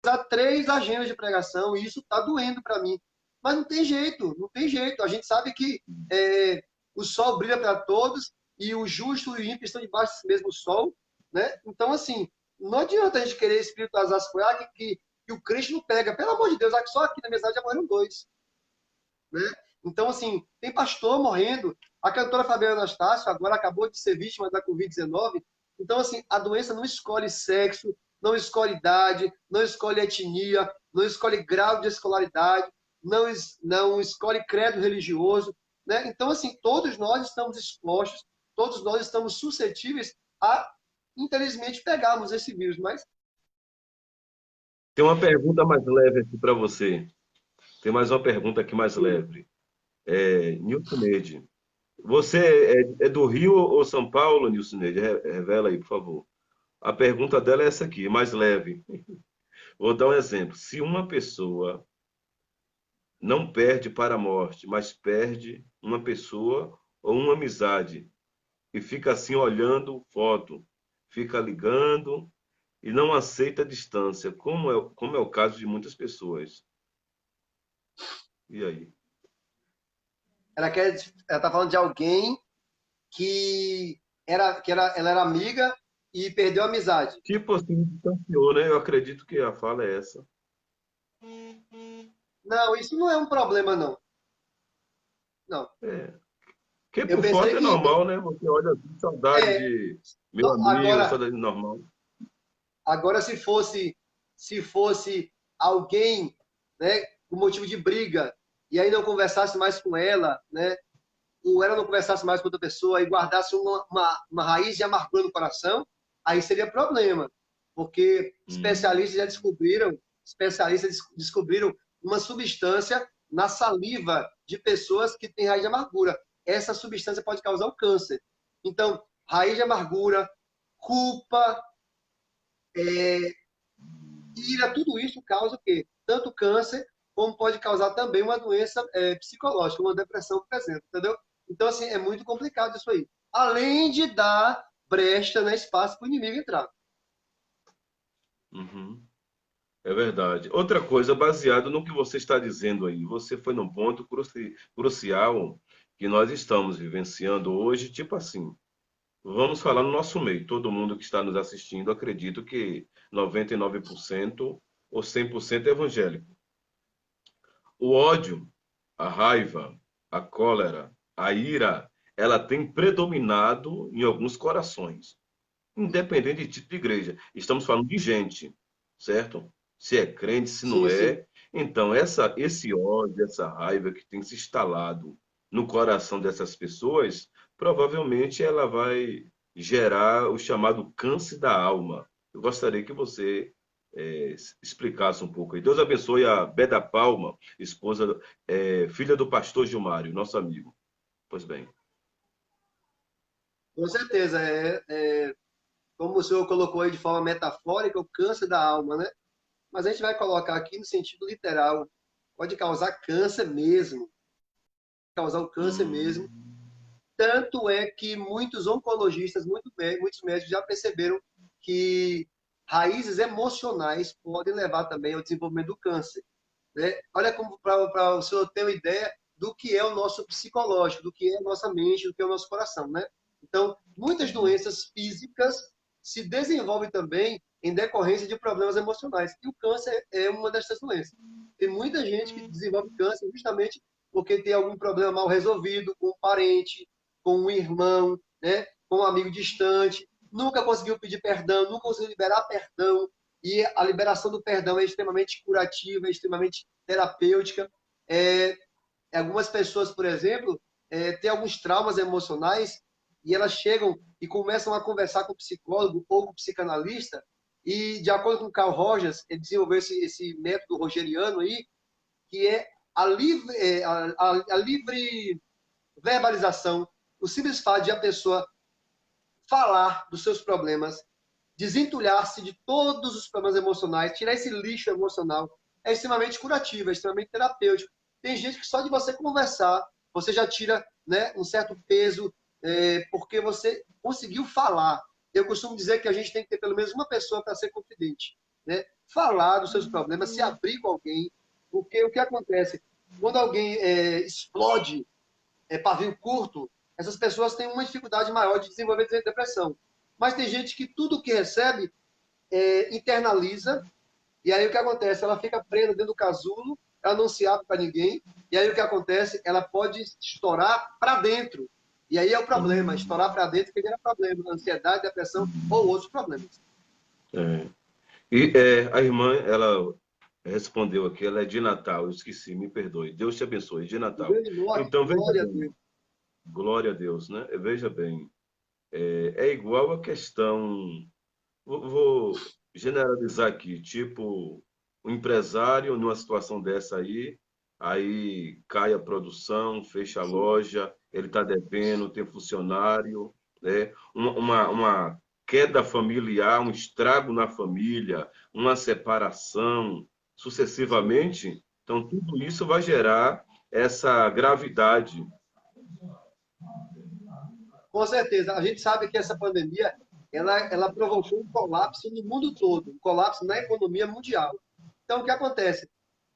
usar 3 agendas de pregação e isso tá doendo para mim. Mas não tem jeito, não tem jeito. A gente sabe que o sol brilha para todos e o justo e o ímpio estão debaixo desse mesmo sol, né? Então, assim, não adianta a gente querer espiritualizar as coisas que o crente não pega. Pelo amor de Deus, só aqui na minha cidade já morreram 2, né? Então, assim, tem pastor morrendo. A cantora Fabiana Anastácio agora acabou de ser vítima da Covid-19. Então, assim, a doença não escolhe sexo, não escolhe idade, não escolhe etnia, não escolhe grau de escolaridade, não escolhe credo religioso, né? Então, assim, todos nós estamos expostos, todos nós estamos suscetíveis a, infelizmente, pegarmos esse vírus. Mas Tem uma pergunta mais leve aqui para você. Tem mais uma pergunta aqui mais leve. Nilson Neide. Você é do Rio ou São Paulo, Nilson Neide? Revela aí, por favor. A pergunta dela é essa aqui, mais leve. Vou dar um exemplo. Se uma pessoa não perde para a morte, mas perde uma pessoa ou uma amizade, e fica assim olhando foto, fica ligando e não aceita a distância, como é o caso de muitas pessoas. E aí? ela está falando de alguém ela era amiga e perdeu a amizade. Tipo assim, distanciou, né? Eu acredito que a fala é essa. Não, isso não é um problema, não. Não. É. Porque Eu por pensei foto é que normal, né? Você olha assim, saudade é, de meu amigo, agora, saudade normal. agora se fosse alguém, né, com motivo de briga e aí não conversasse mais com ela, né, ou ela não conversasse mais com outra pessoa e guardasse uma raiz de amargura no coração, aí seria problema, porque Hum, especialistas descobriram uma substância na saliva de pessoas que têm raiz de amargura. Essa substância pode causar o câncer. Então, raiz de amargura, culpa, ira, tudo isso causa o quê? Tanto câncer, como pode causar também uma doença psicológica, uma depressão, por exemplo, entendeu? Então, assim, é muito complicado isso aí. Além de dar brecha, né, espaço para o inimigo entrar. uhum. É verdade. Outra coisa, baseado no que você está dizendo aí, você foi num ponto crucial que nós estamos vivenciando hoje, tipo assim, vamos falar no nosso meio. Todo mundo que está nos assistindo, acredito que 99% ou 100% é evangélico. O ódio, a raiva, a cólera, a ira, ela tem predominado em alguns corações, independente de tipo de igreja. Estamos falando de gente, certo? Se é crente, se não Sim, sim. é. Então, esse ódio, essa raiva que tem se instalado no coração dessas pessoas, provavelmente ela vai gerar o chamado câncer da alma. Eu gostaria que você explicasse um pouco aí. Deus abençoe a Beda Palma, esposa, filha do pastor Gilmário, nosso amigo. Pois bem. Com certeza. Como o senhor colocou aí de forma metafórica, o câncer da alma, né? Mas a gente vai colocar aqui no sentido literal. Pode causar câncer mesmo. Causar o câncer mesmo. Hum, Tanto é que muitos oncologistas, muitos médicos já perceberam que raízes emocionais podem levar também ao desenvolvimento do câncer, né? Olha como para o senhor ter uma ideia do que é o nosso psicológico, do que é a nossa mente, do que é o nosso coração, né? Então, muitas uhum, doenças físicas se desenvolvem também em decorrência de problemas emocionais. E o câncer é uma dessas doenças. Tem muita gente que desenvolve câncer justamente porque tem algum problema mal resolvido com um parente, com um irmão, né? Com um amigo distante, nunca conseguiu pedir perdão, nunca conseguiu liberar perdão, e a liberação do perdão é extremamente curativa, é extremamente terapêutica. É, algumas pessoas, por exemplo, têm alguns traumas emocionais e elas chegam e começam a conversar com o psicólogo ou com o psicanalista e, de acordo com Carl Rogers, ele desenvolveu esse método rogeriano aí, que é a livre verbalização. O simples fato de a pessoa falar dos seus problemas, desentulhar-se de todos os problemas emocionais, tirar esse lixo emocional, é extremamente curativo, é extremamente terapêutico. Tem gente que só de você conversar, você já tira, né, um certo peso, porque você conseguiu falar. Eu costumo dizer que a gente tem que ter pelo menos uma pessoa para ser confidente, né? Falar dos seus problemas, se abrir com alguém, porque o que acontece? Quando alguém explode pavio curto, essas pessoas têm uma dificuldade maior de desenvolver depressão. Mas tem gente que tudo que recebe internaliza, e aí o que acontece? Ela fica presa dentro do casulo, ela não se abre para ninguém, e aí o que acontece? Ela pode estourar para dentro. E aí é o problema, estourar para dentro que gera problema, ansiedade, depressão ou outros problemas. E a irmã, ela respondeu aqui, ela é de Natal, eu esqueci, me perdoe. Deus te abençoe, de Natal. Grande norte, Então, veja glória a bem, Deus. glória a Deus, né? Veja bem, é igual a questão, vou generalizar aqui, tipo, um empresário numa situação dessa aí cai a produção, fecha a loja, ele está devendo, tem funcionário, né? Uma queda familiar, um estrago na família, uma separação, sucessivamente. Então, tudo isso vai gerar essa gravidade. Com certeza. A gente sabe que essa pandemia ela provocou um colapso no mundo todo, um colapso na economia mundial. Então, o que acontece?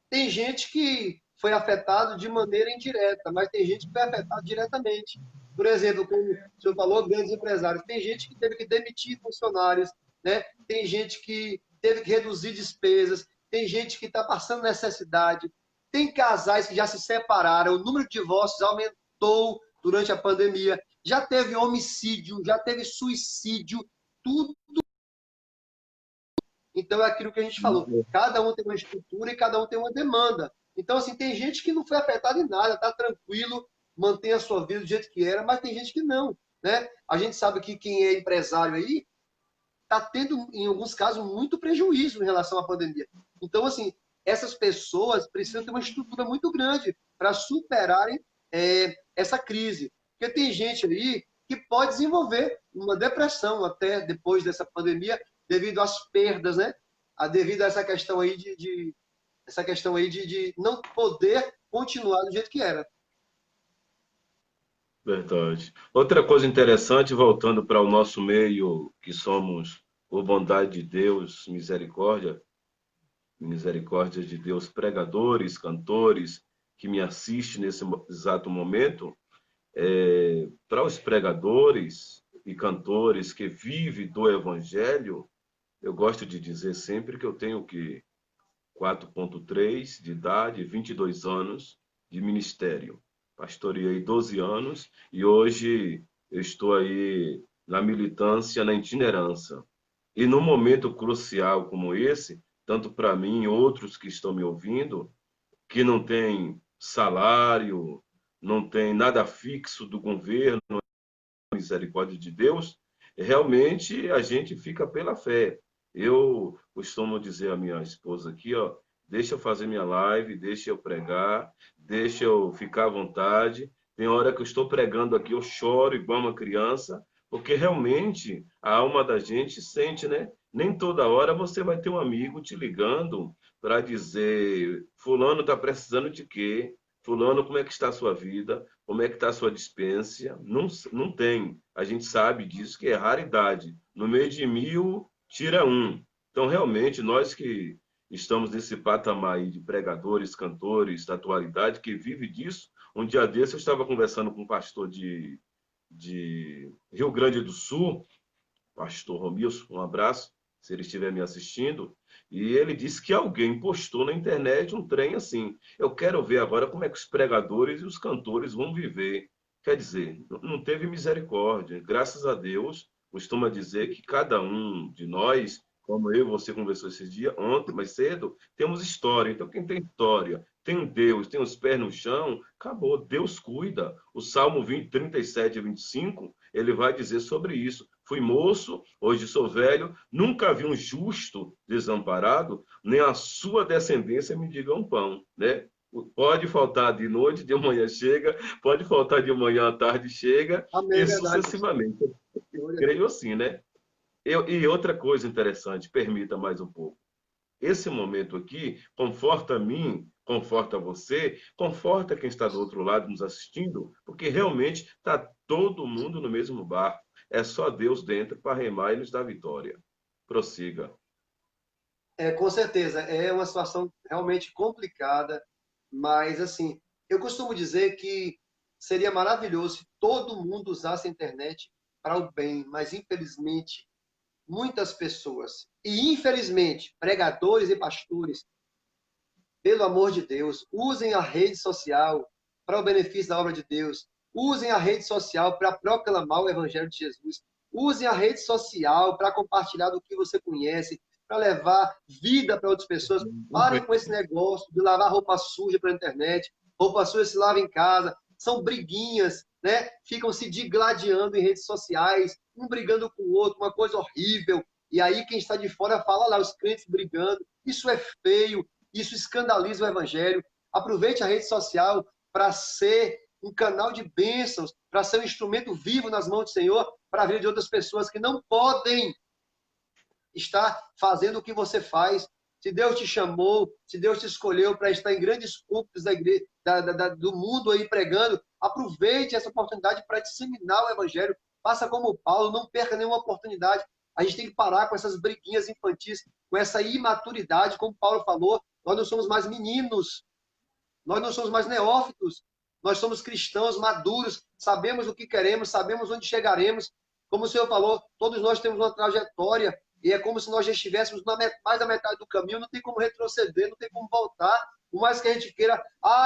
Tem gente que foi afetado de maneira indireta, mas tem gente que foi afetado diretamente. Por exemplo, como o senhor falou, grandes empresários. Tem gente que teve que demitir funcionários, né? Tem gente que teve que reduzir despesas, tem gente que está passando necessidade, tem casais que já se separaram, o número de divórcios aumentou durante a pandemia, já teve homicídio, já teve suicídio, tudo. Então, é aquilo que a gente falou. Cada um tem uma estrutura e cada um tem uma demanda. Então, assim, tem gente que não foi afetada em nada, está tranquilo, mantém a sua vida do jeito que era, mas tem gente que não, né? A gente sabe que quem é empresário aí está tendo, em alguns casos, muito prejuízo em relação à pandemia. Então, assim, essas pessoas precisam ter uma estrutura muito grande para superarem essa crise. Porque tem gente aí que pode desenvolver uma depressão até depois dessa pandemia, devido às perdas, né? Devido a essa questão aí de não poder continuar do jeito que era. Verdade. Outra coisa interessante, voltando para o nosso meio, que somos o Bondade de Deus, misericórdia de Deus, pregadores, cantores, que me assistem nesse exato momento, para os pregadores e cantores que vivem do Evangelho, eu gosto de dizer sempre que eu tenho que 4,3 de idade, 22 anos de ministério. Pastoreei 12 anos e hoje eu estou aí na militância, na itinerância. E num momento crucial como esse, tanto para mim e outros que estão me ouvindo, que não tem salário, não tem nada fixo do governo, misericórdia de Deus, realmente a gente fica pela fé. Eu costumo dizer à minha esposa aqui, ó, deixa eu fazer minha live, deixa eu pregar, deixa eu ficar à vontade. Tem hora que eu estou pregando aqui, eu choro igual uma criança, porque realmente a alma da gente sente, né? Nem toda hora você vai ter um amigo te ligando para dizer, fulano está precisando de quê? Fulano, como é que está a sua vida? Como é que está a sua dispência? Não tem. A gente sabe disso, que é raridade. No meio de 1000, tira um. Então, realmente, nós que estamos nesse patamar aí de pregadores, cantores da atualidade, que vive disso, um dia desse eu estava conversando com um pastor de Rio Grande do Sul, pastor Romilson, um abraço, se ele estiver me assistindo, e ele disse que alguém postou na internet um trem assim, eu quero ver agora como é que os pregadores e os cantores vão viver. Quer dizer, não teve misericórdia. Graças a Deus, costuma dizer que cada um de nós, como eu e você conversou esse dia, ontem, mais cedo, temos história. Então, quem tem história, tem um Deus, tem os pés no chão, acabou, Deus cuida. O Salmo 37 e 25, ele vai dizer sobre isso. Fui moço, hoje sou velho, nunca vi um justo desamparado, nem a sua descendência me diga um pão, né? Pode faltar de noite, de manhã chega, pode faltar de manhã à tarde chega, Amém, e verdade. sucessivamente. Glória a creio Deus. assim, né? E outra coisa interessante, permita mais um pouco. Esse momento aqui conforta a mim, conforta você, conforta quem está do outro lado nos assistindo, porque realmente está todo mundo no mesmo barco. É só Deus dentro para remar e nos dar vitória. Prossiga. Com certeza, é uma situação realmente complicada, mas assim, eu costumo dizer que seria maravilhoso se todo mundo usasse a internet para o bem, mas infelizmente muitas pessoas, e infelizmente pregadores e pastores, pelo amor de Deus, usem a rede social para o benefício da obra de Deus. Usem a rede social para proclamar o Evangelho de Jesus. Usem a rede social para compartilhar do que você conhece, para levar vida para outras pessoas. Parem com esse negócio de lavar roupa suja pela internet. Roupa suja se lava em casa. São briguinhas, né? Ficam se digladiando em redes sociais, um brigando com o outro, uma coisa horrível. E aí quem está de fora fala lá, os crentes brigando. Isso é feio, isso escandaliza o evangelho. Aproveite a rede social para ser um canal de bênçãos, para ser um instrumento vivo nas mãos do Senhor, para a vida de outras pessoas que não podem estar fazendo o que você faz. Se Deus te chamou, se Deus te escolheu para estar em grandes púlpitos da igreja, do mundo aí pregando, aproveite essa oportunidade para disseminar o evangelho. Faça como Paulo, não perca nenhuma oportunidade. A gente tem que parar com essas briguinhas infantis, com essa imaturidade, como Paulo falou. Nós não somos mais meninos, nós não somos mais neófitos, nós somos cristãos maduros, sabemos o que queremos, sabemos onde chegaremos. Como o Senhor falou, todos nós temos uma trajetória, e é como se nós já estivéssemos mais da metade do caminho, não tem como retroceder, não tem como voltar, por mais que a gente queira,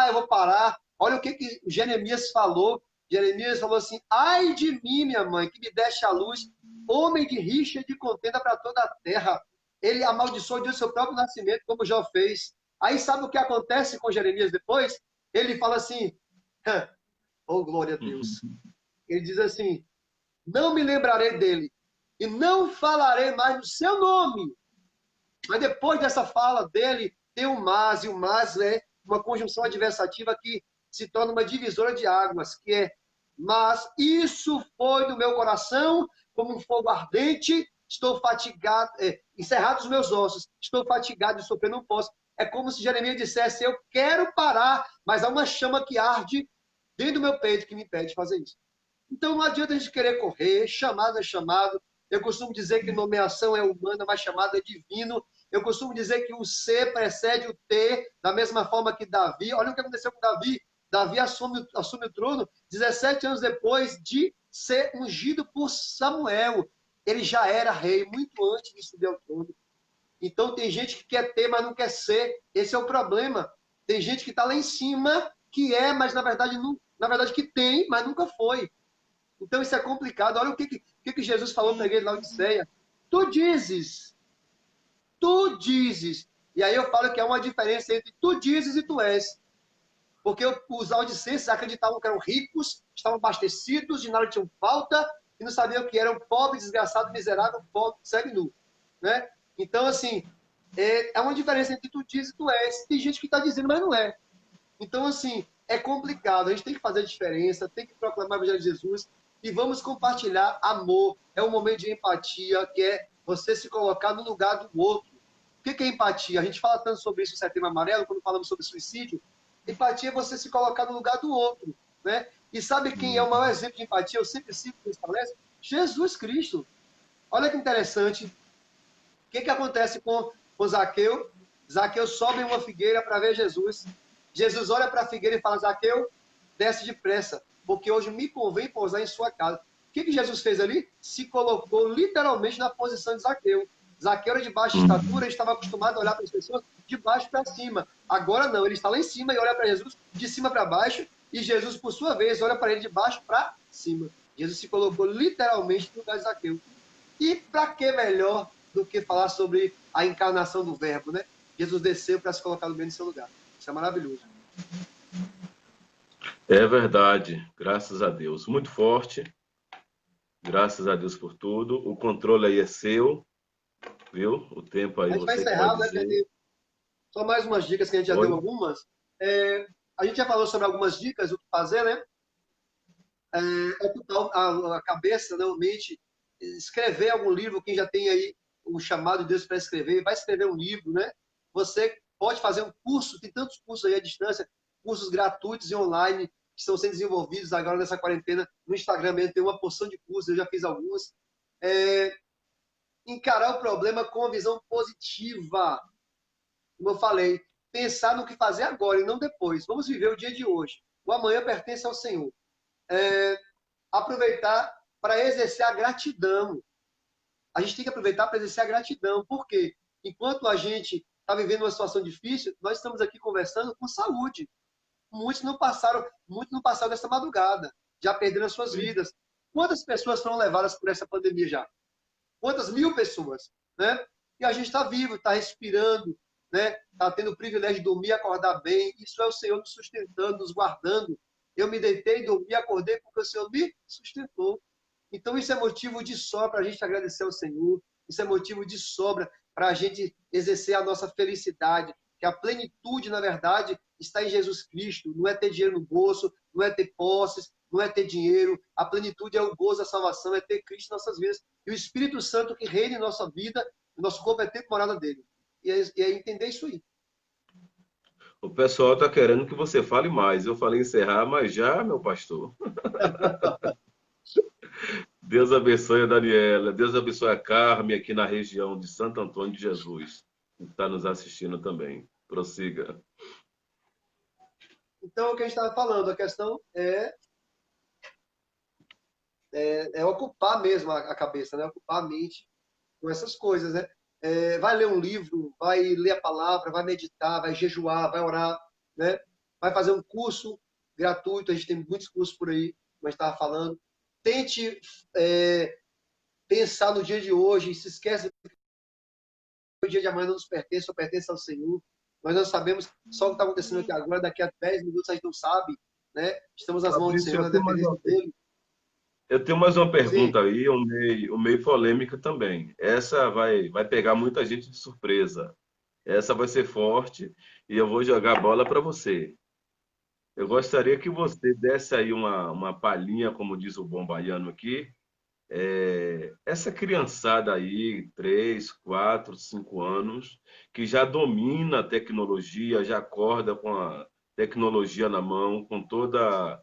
eu vou parar. Olha o que Jeremias falou. Jeremias falou assim: ai de mim, minha mãe, que me deste a luz, homem de rixa e de contenda para toda a terra. Ele amaldiçoou Deus seu próprio nascimento, como Jó fez. Aí sabe o que acontece com Jeremias depois? Ele fala assim, oh glória a Deus. Ele diz assim, não me lembrarei dele e não falarei mais do seu nome. Mas depois dessa fala dele, tem o mas, e o mas é uma conjunção adversativa que se torna uma divisora de águas, que é, mas isso foi do meu coração como um fogo ardente, estou fatigado, encerrados os meus ossos, estou fatigado de sofrer, não posso. É como se Jeremias dissesse, eu quero parar, mas há uma chama que arde dentro do meu peito que me impede de fazer isso. Então não adianta a gente querer correr, chamado é chamado. Eu costumo dizer que nomeação é humana, mas chamado é divino. Eu costumo dizer que o ser precede o ter, da mesma forma que Davi. Olha o que aconteceu com Davi. Davi assume o trono 17 anos depois de ser ungido por Samuel. Ele já era rei muito antes de subir ao trono. Então tem gente que quer ter, mas não quer ser. Esse é o problema. Tem gente que está lá em cima, que é, mas na verdade, não, na verdade que tem, mas nunca foi. Então isso é complicado. Olha o que Jesus falou para a igreja de Laodiceia. Tu dizes. E aí eu falo que há uma diferença entre tu dizes e tu és. Porque os laodicenses acreditavam que eram ricos, estavam abastecidos, de nada tinham falta, e não sabiam que eram pobre, desgraçado, miserável, pobre, cego e nu. Né? Então, assim, é uma diferença entre tu dizes e tu és. Tem gente que está dizendo, mas não é. Então, assim, é complicado. A gente tem que fazer a diferença, tem que proclamar o Evangelho de Jesus e vamos compartilhar amor. É um momento de empatia, que é você se colocar no lugar do outro. O que é empatia? A gente fala tanto sobre isso no Setembro Amarelo, quando falamos sobre suicídio. Empatia é você se colocar no lugar do outro. Né? E sabe quem é o maior exemplo de empatia? Eu sempre cito nessa palestra. Jesus Cristo. Olha que interessante. O que acontece com Zaqueu? Zaqueu sobe em uma figueira para ver Jesus. Jesus olha para a figueira e fala, Zaqueu, desce depressa, porque hoje me convém pousar em sua casa. O que Jesus fez ali? Se colocou literalmente na posição de Zaqueu. Zaqueu era de baixa estatura, ele estava acostumado a olhar para as pessoas de baixo para cima. Agora não, ele está lá em cima e olha para Jesus de cima para baixo, e Jesus, por sua vez, olha para ele de baixo para cima. Jesus se colocou literalmente no lugar de Zaqueu. E para que melhor do que falar sobre a encarnação do verbo, né? Jesus desceu para se colocar no meio do seu lugar. Isso é maravilhoso. É verdade, graças a Deus. Muito forte. Graças a Deus por tudo. O controle aí é seu, viu? O tempo aí A gente vai você que encerrar, pode né? dizer. Só mais umas dicas que a gente já Oi? deu algumas. A gente já falou sobre algumas dicas do que fazer, né? Ocupar a cabeça, né, a mente, escrever algum livro, quem já tem aí o chamado de Deus para escrever, vai escrever um livro, né? Você pode fazer um curso, tem tantos cursos aí à distância, cursos gratuitos e online que estão sendo desenvolvidos agora nessa quarentena. No Instagram mesmo tem uma porção de cursos, eu já fiz alguns. Encarar o problema com uma visão positiva. Como eu falei, pensar no que fazer agora e não depois. Vamos viver o dia de hoje. O amanhã pertence ao Senhor. Aproveitar para exercer a gratidão. A gente tem que aproveitar para exercer a gratidão. Por quê? Enquanto a gente está vivendo uma situação difícil, nós estamos aqui conversando com saúde. Muitos não passaram dessa madrugada, já perderam as suas vidas. Quantas pessoas foram levadas por essa pandemia já? Quantas mil pessoas, né? E a gente está vivo, está respirando, né? Está tendo o privilégio de dormir e acordar bem. Isso é o Senhor nos sustentando, nos guardando. Eu me deitei, dormi, acordei porque o Senhor me sustentou. Então isso é motivo de sobra para a gente agradecer ao Senhor. Isso é motivo de sobra para a gente exercer a nossa felicidade. Que a plenitude, na verdade, está em Jesus Cristo. Não é ter dinheiro no bolso, não é ter posses, não é ter dinheiro. A plenitude é o gozo da salvação, é ter Cristo em nossas vidas. E o Espírito Santo que reina em nossa vida, o nosso corpo é tempo morada dele. E é entender isso aí. O pessoal está querendo que você fale mais. Eu falei encerrar, mas já, meu pastor. Deus abençoe a Daniela. Deus abençoe a Carmen aqui na região de Santo Antônio de Jesus, que está nos assistindo também. Prossiga. Então, o que a gente estava falando, a questão é ocupar mesmo a cabeça, né? Ocupar a mente com essas coisas, né? Vai ler um livro, vai ler a palavra, vai meditar, vai jejuar, vai orar, né? Vai fazer um curso gratuito, a gente tem muitos cursos por aí, como a gente estava falando. Tente pensar no dia de hoje, se esquece que o dia de amanhã não nos pertence, só pertence ao Senhor. Nós não sabemos só o que está acontecendo aqui agora, daqui a 10 minutos a gente não sabe, né? Estamos nas mãos do Senhor, na dependência dele. Eu tenho mais uma pergunta Sim. aí, meio polêmica também. Essa vai pegar muita gente de surpresa. Essa vai ser forte e eu vou jogar a bola para você. Eu gostaria que você desse aí uma palhinha, como diz o bom baiano aqui. Essa criançada aí, 3, 4, 5 anos, que já domina a tecnologia, já acorda com a tecnologia na mão, com toda a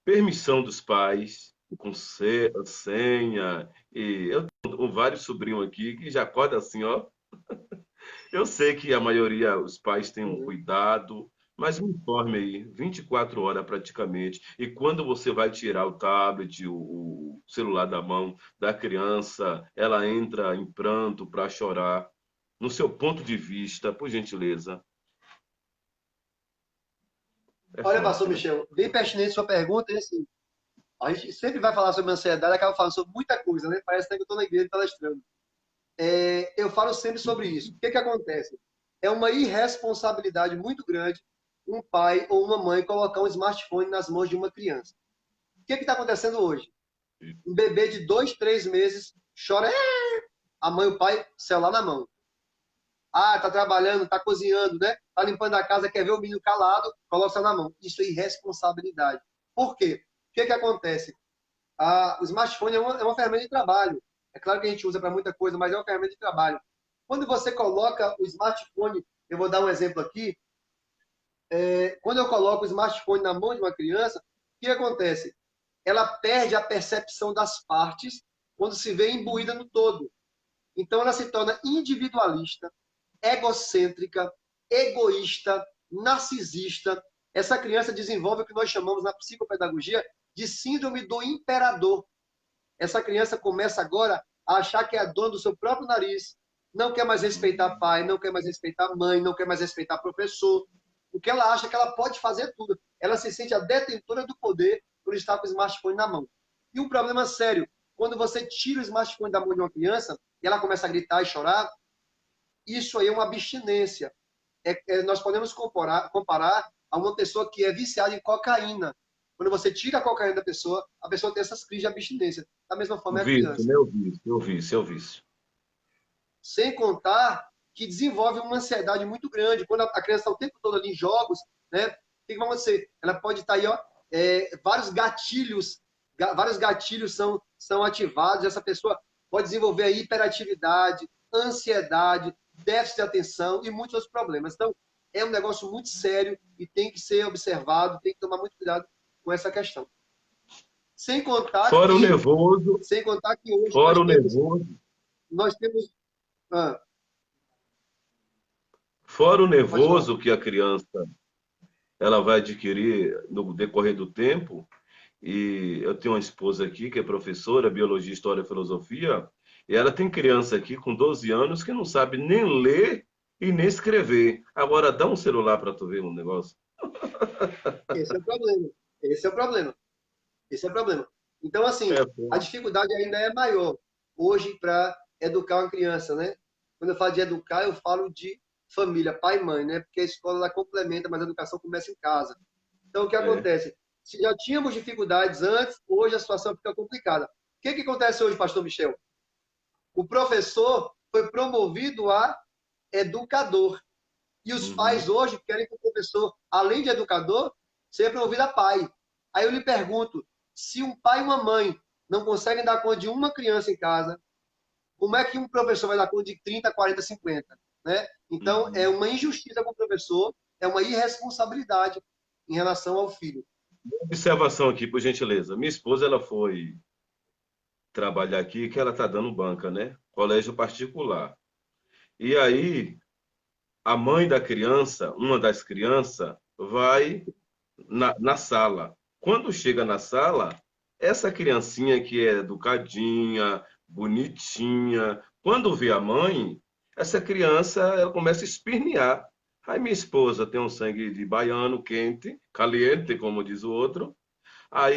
permissão dos pais, com senha. E eu tenho vários sobrinhos aqui que já acorda assim, ó. Eu sei que a maioria, os pais têm um cuidado, mas me informe aí, 24 horas praticamente. E quando você vai tirar o tablet, o celular da mão da criança, ela entra em pranto para chorar. No seu ponto de vista, por gentileza. Olha, pastor Né? Michel, bem pertinente sua pergunta, e assim, a gente sempre vai falar sobre ansiedade, acaba falando sobre muita coisa, né? Parece até que eu estou na igreja palestrando. Eu falo sempre sobre isso. O que acontece? É uma irresponsabilidade muito grande um pai ou uma mãe colocar um smartphone nas mãos de uma criança. O que está acontecendo hoje? Um bebê de 2, 3 meses chora, a mãe e o pai, celular na mão. Tá trabalhando, tá cozinhando, né? Tá limpando a casa, quer ver o menino calado, coloca o celular na mão. Isso é irresponsabilidade. Por quê? O que acontece? O smartphone é uma ferramenta de trabalho. É claro que a gente usa para muita coisa, mas é uma ferramenta de trabalho. Quando você coloca o smartphone, eu vou dar um exemplo aqui. Quando eu coloco o smartphone na mão de uma criança, o que acontece? Ela perde a percepção das partes quando se vê imbuída no todo. Então, ela se torna individualista, egocêntrica, egoísta, narcisista. Essa criança desenvolve o que nós chamamos na psicopedagogia de síndrome do imperador. Essa criança começa agora a achar que é a dona do seu próprio nariz, não quer mais respeitar pai, não quer mais respeitar mãe, não quer mais respeitar professor, porque ela acha que ela pode fazer tudo. Ela se sente a detentora do poder por estar com o smartphone na mão. E um problema sério, quando você tira o smartphone da mão de uma criança e ela começa a gritar e chorar, isso aí é uma abstinência. Nós podemos comparar a uma pessoa que é viciada em cocaína. Quando você tira a cocaína da pessoa, a pessoa tem essas crises de abstinência. Da mesma forma é a criança. Eu vício. Sem contar que desenvolve uma ansiedade muito grande. Quando a criança está o tempo todo ali em jogos, né? O que vai acontecer? Ela pode estar aí, ó, vários gatilhos são ativados, essa pessoa pode desenvolver a hiperatividade, ansiedade, déficit de atenção e muitos outros problemas. Então, é um negócio muito sério e tem que ser observado, tem que tomar muito cuidado com essa questão. Sem contar Fora o que, nervoso, sem contar que hoje fora o nervoso, nós temos fora o pode falar. nervoso que a criança ela vai adquirir no decorrer do tempo. E eu tenho uma esposa aqui que é professora, biologia, história e filosofia, e ela tem criança aqui com 12 anos que não sabe nem ler e nem escrever. Agora dá um celular para tu ver um negócio. Esse é o problema. Esse é o problema. Esse é o problema. Então, assim, a dificuldade ainda é maior hoje para educar uma criança, né? Quando eu falo de educar, eu falo de família, pai e mãe, né? Porque a escola ela complementa, mas a educação começa em casa. Então, o que acontece? Se já tínhamos dificuldades antes, hoje a situação fica complicada. O que acontece hoje, pastor Michel? O professor foi promovido a educador. E os pais hoje querem que o professor, além de educador, seja promovido a pai. Aí eu lhe pergunto, se um pai e uma mãe não conseguem dar conta de uma criança em casa, como é que um professor vai dar conta de 30, 40, 50? Né? Então, é uma injustiça com o professor, é uma irresponsabilidade em relação ao filho. Observação aqui, por gentileza. Minha esposa ela foi trabalhar aqui, que ela está dando banca, né? Colégio particular. E aí, a mãe da criança, uma das crianças, vai na sala. Quando chega na sala, essa criancinha que é educadinha, bonitinha, quando vê a mãe, essa criança ela começa a espernear. Aí minha esposa tem um sangue de baiano quente, caliente, como diz o outro. Aí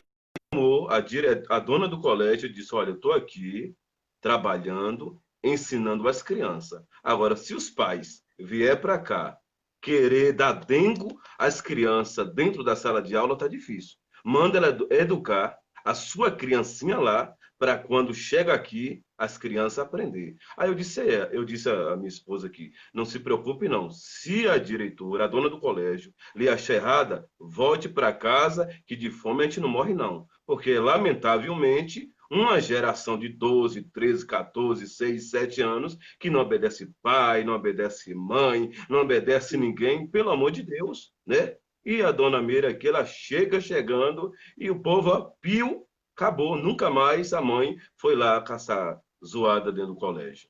a dona do colégio disse: olha, eu estou aqui trabalhando, ensinando as crianças. Agora, se os pais vier para cá querer dar dengo às crianças dentro da sala de aula, tá difícil. Manda ela educar a sua criancinha lá para quando chega aqui as crianças aprender. Aí eu disse à minha esposa aqui, não se preocupe não. Se a diretora, a dona do colégio, lhe achar errada, volte para casa que de fome a gente não morre não. Porque lamentavelmente uma geração de 12, 13, 14, 6, 7 anos que não obedece pai, não obedece mãe, não obedece ninguém, pelo amor de Deus, né? E a dona Meira aqui, ela chegando e o povo, ó, piu, acabou. Nunca mais a mãe foi lá caçar zoada dentro do colégio.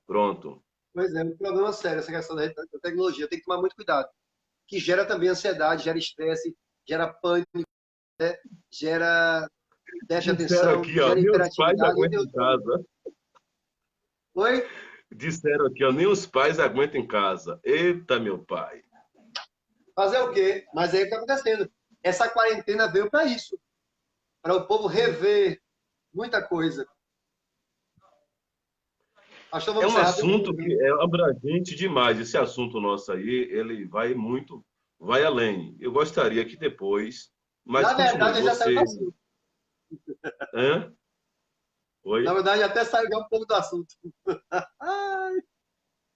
Pronto. Pois é, um problema sério essa questão da tecnologia. Tem que tomar muito cuidado. Que gera também ansiedade, gera estresse, gera pânico, né? Gera déficit de atenção, Aqui, ó, gera nem os pais hiperatividade. aguentam em casa. Oi? Disseram aqui, ó, nem os pais aguentam em casa. Eita, meu pai. Fazer o quê? Mas aí o que está acontecendo? Essa quarentena veio para isso. Para o povo rever muita coisa. Pastor, É vamos um encerrar. assunto que é abrangente demais. Esse assunto nosso aí, ele vai muito, vai além. Eu gostaria que depois, mas Na verdade, continue, já saiu do você... assunto. Hã? Oi? Na verdade, até saiu já um pouco do assunto.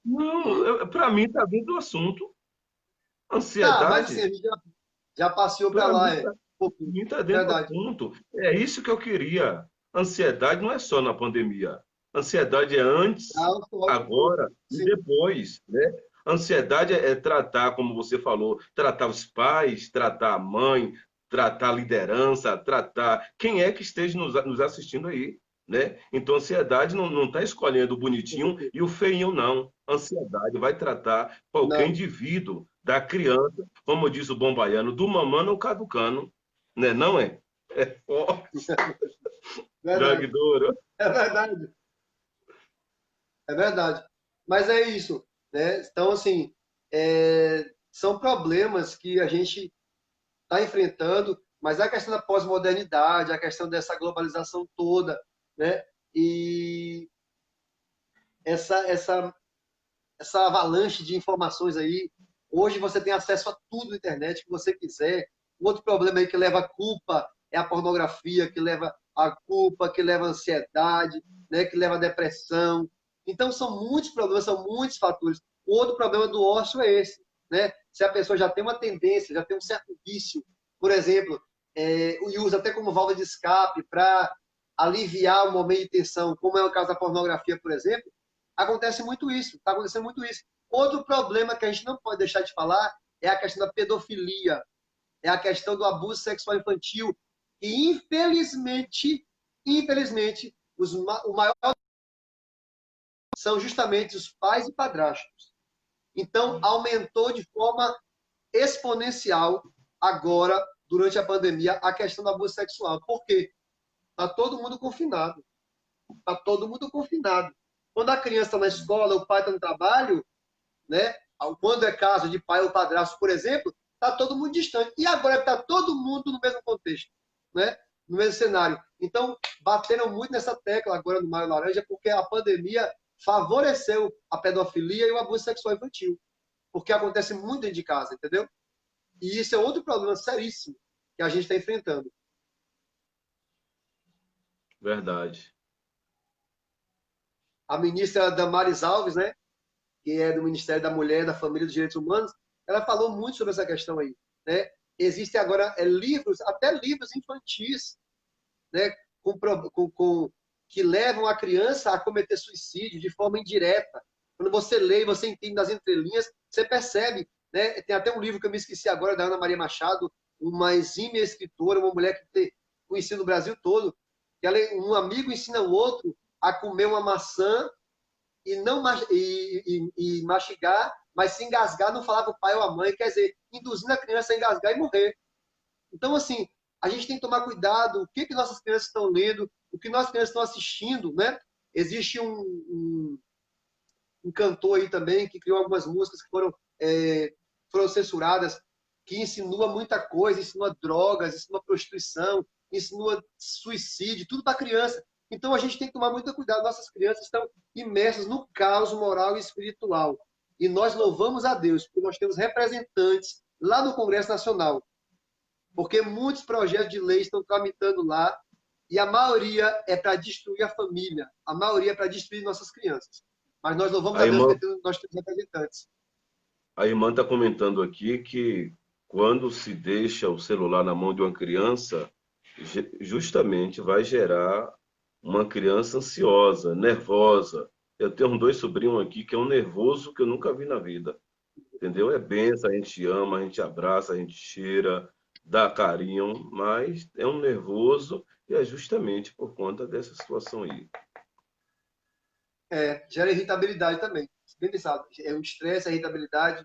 Não, para mim está dentro do assunto. Tá, mas assim, Ansiedade, a gente já passeou para para lá, mim é. está Um pouquinho. dentro do Verdade. assunto. É isso que eu queria. Ansiedade não é só na pandemia. Ansiedade é antes, Ah, agora e sim. depois, né? Ansiedade é tratar, como você falou, tratar os pais, tratar a mãe, tratar a liderança, tratar quem é que esteja nos assistindo aí, né? Então, ansiedade não está escolhendo o bonitinho e o feinho, não. Ansiedade vai tratar qualquer Não, indivíduo, da criança, como diz o bom baiano, do mamano ao caducano, né? Não é? É forte, verdade. Dragdouro. É verdade. É verdade. Mas é isso, né? Então, assim, são problemas que a gente está enfrentando, mas a questão da pós-modernidade, a questão dessa globalização toda, né? E essa avalanche de informações aí. Hoje você tem acesso a tudo na internet que você quiser. Outro problema aí que leva a culpa é a pornografia, que leva a culpa, que leva a ansiedade, né? Que leva a depressão. Então, são muitos problemas, são muitos fatores. O outro problema do ócio é esse, né? Se a pessoa já tem uma tendência, já tem um certo vício, por exemplo, e usa até como válvula de escape para aliviar o momento de tensão, como é o caso da pornografia, por exemplo, acontece muito isso, está acontecendo muito isso. Outro problema que a gente não pode deixar de falar é a questão da pedofilia, é a questão do abuso sexual infantil, e infelizmente, o maior são justamente os pais e padrastos. Então, aumentou de forma exponencial agora, durante a pandemia, a questão do abuso sexual. Por quê? Está todo mundo confinado. Está todo mundo confinado. Quando a criança está na escola, o pai está no trabalho, né? Quando é caso de pai ou padrasto, por exemplo, está todo mundo distante. E agora está todo mundo no mesmo contexto, né? No mesmo cenário. Então, bateram muito nessa tecla agora no Maio Laranja, porque a pandemia favoreceu a pedofilia e o abuso sexual infantil. Porque acontece muito dentro de casa, entendeu? E isso é outro problema seríssimo que a gente está enfrentando. Verdade. A ministra Damares Alves, né, que é do Ministério da Mulher, da Família e dos Direitos Humanos, ela falou muito sobre essa questão aí, né? Existem agora livros, até livros infantis, né, que levam a criança a cometer suicídio de forma indireta. Quando você lê e você entende nas entrelinhas, você percebe, né? Tem até um livro que eu me esqueci agora, da Ana Maria Machado, uma exímia escritora, uma mulher que tem conhecido no Brasil todo, que um amigo ensina o outro a comer uma maçã e não e mastigar, mas se engasgar, não falar para o pai ou a mãe, quer dizer, induzindo a criança a engasgar e morrer. Então, assim, a gente tem que tomar cuidado, o que nossas crianças estão lendo, o que nossas crianças estão assistindo, né? Existe um cantor aí também que criou algumas músicas que foram censuradas, que insinua muita coisa, insinua drogas, insinua prostituição, insinua suicídio, tudo para criança. Então a gente tem que tomar muito cuidado. Nossas crianças estão imersas no caos moral e espiritual. E nós louvamos a Deus, porque nós temos representantes lá no Congresso Nacional. Porque muitos projetos de lei estão tramitando lá e a maioria é para destruir a família. A maioria é para destruir nossas crianças. Mas nós louvamos a Deus porque nós temos representantes. A irmã está comentando aqui que quando se deixa o celular na mão de uma criança, justamente vai gerar uma criança ansiosa, nervosa. Eu tenho 2 sobrinhos aqui que é um nervoso que eu nunca vi na vida. Entendeu? É benção, a gente ama, a gente abraça, a gente cheira, dá carinho, mas é um nervoso e é justamente por conta dessa situação aí. Gera irritabilidade também. Bem pensado. É o estresse, a irritabilidade,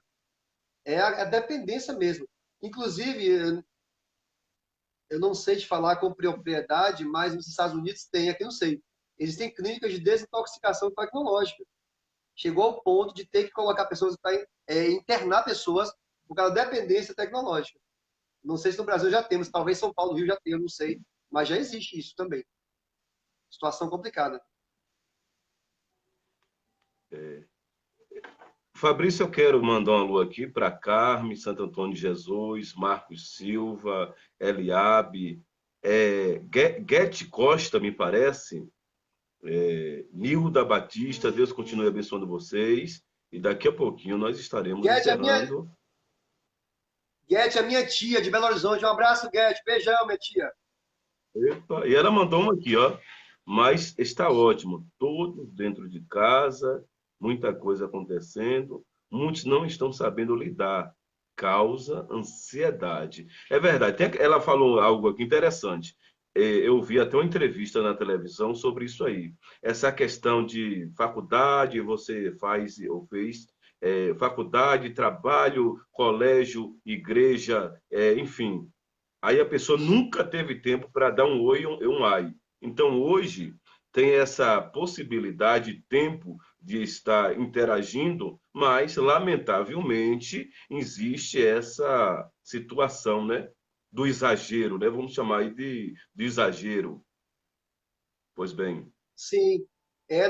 é a dependência mesmo. Inclusive, eu não sei te falar com propriedade, mas nos Estados Unidos tem, aqui não sei. Existem clínicas de desintoxicação tecnológica. Chegou ao ponto de ter que colocar pessoas, internar pessoas por causa da dependência tecnológica. Não sei se no Brasil já temos, talvez São Paulo, Rio já tenha, não sei. Mas já existe isso também. Situação complicada. Fabrício, eu quero mandar um alô aqui para Carme, Santo Antônio de Jesus, Marcos Silva, Eliabe, Guete Costa, me parece, Nilda Batista, Deus continue abençoando vocês. E daqui a pouquinho nós estaremos encerrando. Guete, a minha tia de Belo Horizonte. Um abraço, Guete. Beijão, minha tia. Epa, e ela mandou uma aqui, ó. Mas está ótimo. Todos dentro de casa, muita coisa acontecendo. Muitos não estão sabendo lidar. Causa ansiedade. É verdade. Ela falou algo aqui interessante. Eu vi até uma entrevista na televisão sobre isso aí. Essa questão de faculdade, você faz ou fez faculdade, trabalho, colégio, igreja, enfim. Aí a pessoa nunca teve tempo para dar um oi e um ai. Então, hoje, tem essa possibilidade, tempo de estar interagindo, mas, lamentavelmente, existe essa situação, né? Do exagero, né? Vamos chamar aí de exagero. Pois bem. Sim,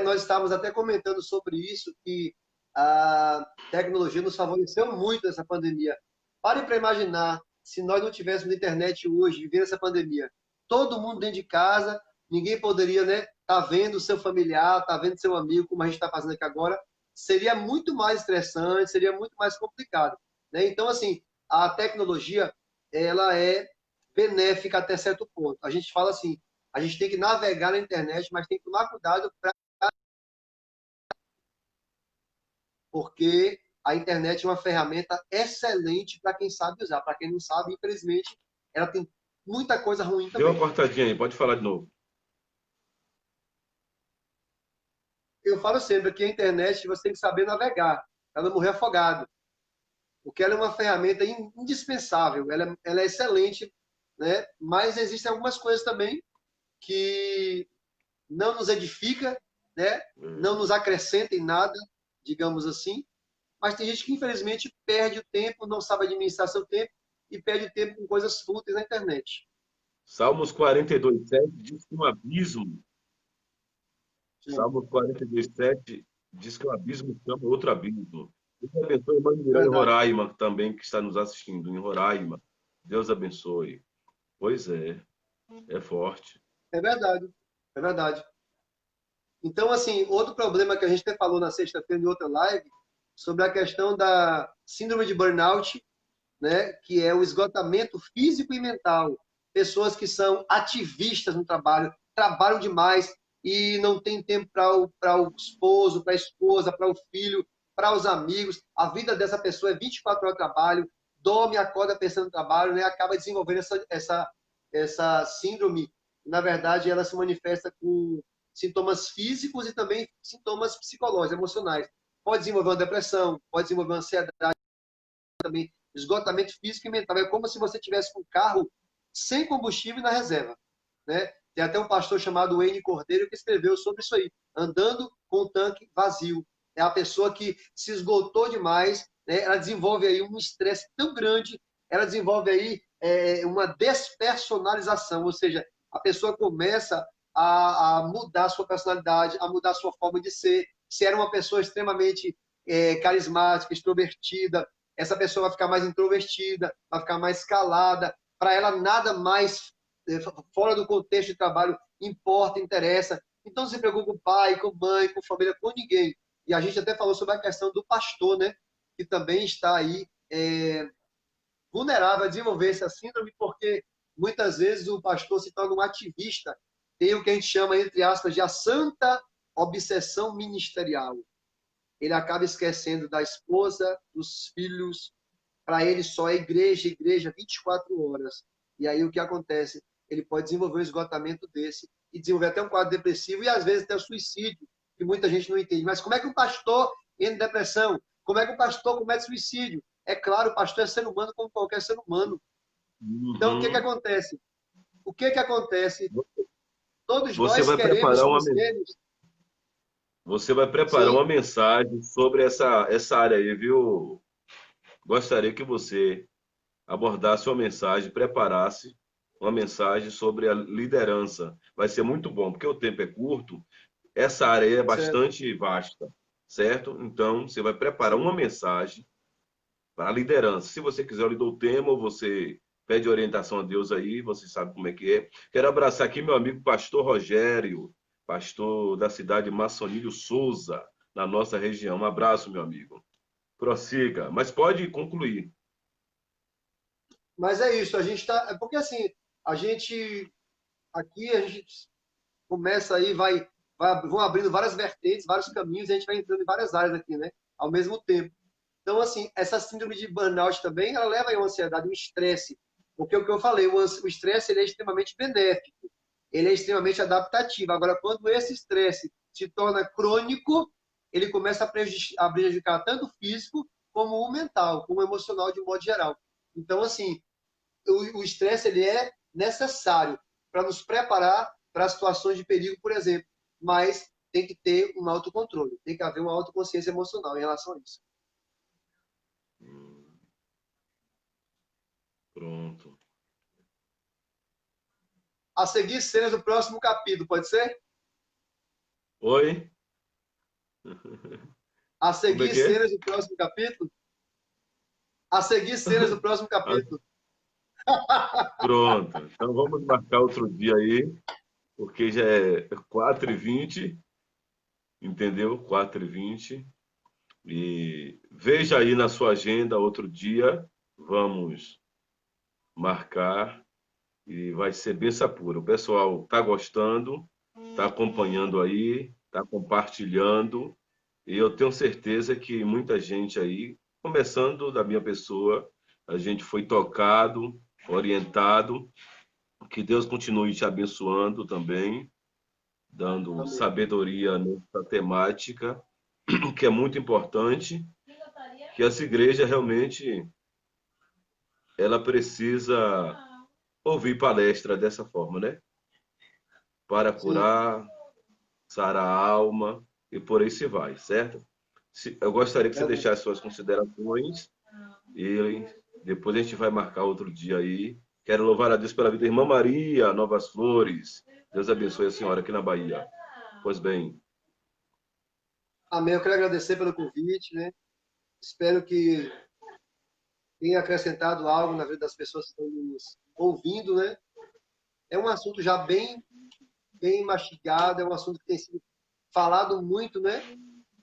nós estávamos até comentando sobre isso, que a tecnologia nos favoreceu muito nessa pandemia. Pare para imaginar, se nós não tivéssemos internet hoje, vivendo essa pandemia, todo mundo dentro de casa, ninguém poderia, né, tá vendo o seu familiar, tá vendo seu amigo, como a gente está fazendo aqui agora, seria muito mais estressante, seria muito mais complicado, né? Então, assim, a tecnologia, ela é benéfica até certo ponto. A gente fala assim, A gente tem que navegar na internet, mas tem que tomar cuidado porque a internet é uma ferramenta excelente para quem sabe usar. Para quem não sabe, infelizmente, ela tem muita coisa ruim Deu uma também. cortadinha aí, pode falar de novo. Eu falo sempre que a internet você tem que saber navegar, para não morrer afogado. Porque ela é uma ferramenta indispensável, ela é excelente, né? Mas existem algumas coisas também que não nos edifica, né? Não nos acrescenta em nada, digamos assim. Mas tem gente que, infelizmente, perde o tempo, não sabe administrar seu tempo e perde o tempo com coisas fúteis na internet. Salmos 42:7 diz que um abismo, Sim, Salmos 42:7 diz que um abismo chama outro abismo. Deus abençoe a irmã é Miranda em verdade. Roraima, também, que está nos assistindo, em Roraima. Deus abençoe. Pois é forte. É verdade. É verdade. Então, assim, outro problema que a gente até falou na sexta-feira em outra live, sobre a questão da síndrome de burnout, né, que é o esgotamento físico e mental. Pessoas que são ativistas no trabalho, trabalham demais e não tem tempo para o esposo, para a esposa, para o filho, para os amigos. A vida dessa pessoa é 24 horas de trabalho, dorme, acorda pensando no trabalho, né, acaba desenvolvendo essa síndrome. Na verdade, ela se manifesta com sintomas físicos e também sintomas psicológicos, emocionais. Pode desenvolver uma depressão, pode desenvolver uma ansiedade também, esgotamento físico e mental. É como se você tivesse um carro sem combustível na reserva, né? Tem até um pastor chamado Wayne Cordeiro que escreveu sobre isso aí, andando com o tanque vazio. É a pessoa que se esgotou demais, né? Ela desenvolve aí um estresse tão grande, ela desenvolve aí uma despersonalização, ou seja, a pessoa começa a mudar a sua personalidade, a mudar a sua forma de ser. Se era uma pessoa extremamente carismática, extrovertida, essa pessoa vai ficar mais introvertida, vai ficar mais calada, para ela nada mais fora do contexto de trabalho importa, interessa. Então não se preocupa com pai, com mãe, com família, com ninguém. E a gente até falou sobre a questão do pastor, né? Que também está aí vulnerável a desenvolver essa síndrome, porque muitas vezes o pastor se torna um ativista, tem o que a gente chama, entre aspas, de a santa obsessão ministerial. Ele acaba esquecendo da esposa, dos filhos, para ele só é igreja, igreja 24 horas. E aí o que acontece? Ele pode desenvolver um esgotamento desse e desenvolver até um quadro depressivo e às vezes até o suicídio, que muita gente não entende. Mas como é que um pastor entra em depressão? Como é que um pastor comete suicídio? É claro, o pastor é ser humano como qualquer ser humano. Então o que Uhum. acontece? O que acontece? Todos Você nós vai queremos, preparar somos seres. você vai preparar Sim, uma mensagem sobre essa área aí, viu? Gostaria que você abordasse uma mensagem, preparasse uma mensagem sobre a liderança. Vai ser muito bom, porque o tempo é curto, essa área aí é certo. bastante vasta, certo? Então, você vai preparar uma mensagem para a liderança. Se você quiser, eu lhe dou o tema, ou você pede orientação a Deus aí, você sabe como é que é. Quero abraçar aqui meu amigo pastor Rogério, pastor da cidade de Maçonilho Souza, na nossa região. Um abraço, meu amigo. Prossiga, mas pode concluir. Mas é isso, a gente está. Porque assim, a gente aqui, a gente começa aí, vão abrindo várias vertentes, vários caminhos, e a gente vai entrando em várias áreas aqui, né? Ao mesmo tempo. Então, assim, essa síndrome de burnout também, ela leva a uma ansiedade, um estresse. Porque o que eu falei, o estresse ele é extremamente benéfico, ele é extremamente adaptativo. Agora, quando esse estresse se torna crônico, ele começa a prejudicar tanto o físico como o mental, como o emocional de um modo geral. Então, assim, o estresse ele é necessário para nos preparar para situações de perigo, por exemplo, mas tem que ter um autocontrole, tem que haver uma autoconsciência emocional em relação a isso. Pronto. A seguir, cenas do próximo capítulo, pode ser? Oi? A Como é seguir, que é? cenas do próximo capítulo? A seguir, cenas do próximo Ah, capítulo. pronto. Então vamos marcar outro dia aí, porque já é 4h20, entendeu? 4h20. E veja aí na sua agenda outro dia, vamos marcar e vai ser bênção pura. O pessoal está gostando, está acompanhando aí, está compartilhando, e eu tenho certeza que muita gente aí, começando da minha pessoa, a gente foi tocado, orientado, que Deus continue te abençoando também, dando Amém. sabedoria nessa temática, que é muito importante, que essa igreja realmente ela precisa ouvir palestra dessa forma, né? Para Sim, curar, sarar a alma e por aí se vai, certo? Eu gostaria que você verdade. deixasse suas considerações e depois a gente vai marcar outro dia aí. Quero louvar a Deus pela vida da irmã Maria, Novas Flores. Deus abençoe a senhora aqui na Bahia. Pois bem, Amém. Eu quero agradecer pelo convite, né? Espero que tenha acrescentado algo na vida das pessoas que estão nos ouvindo, né? É um assunto já bem mastigado, é um assunto que tem sido falado muito, né?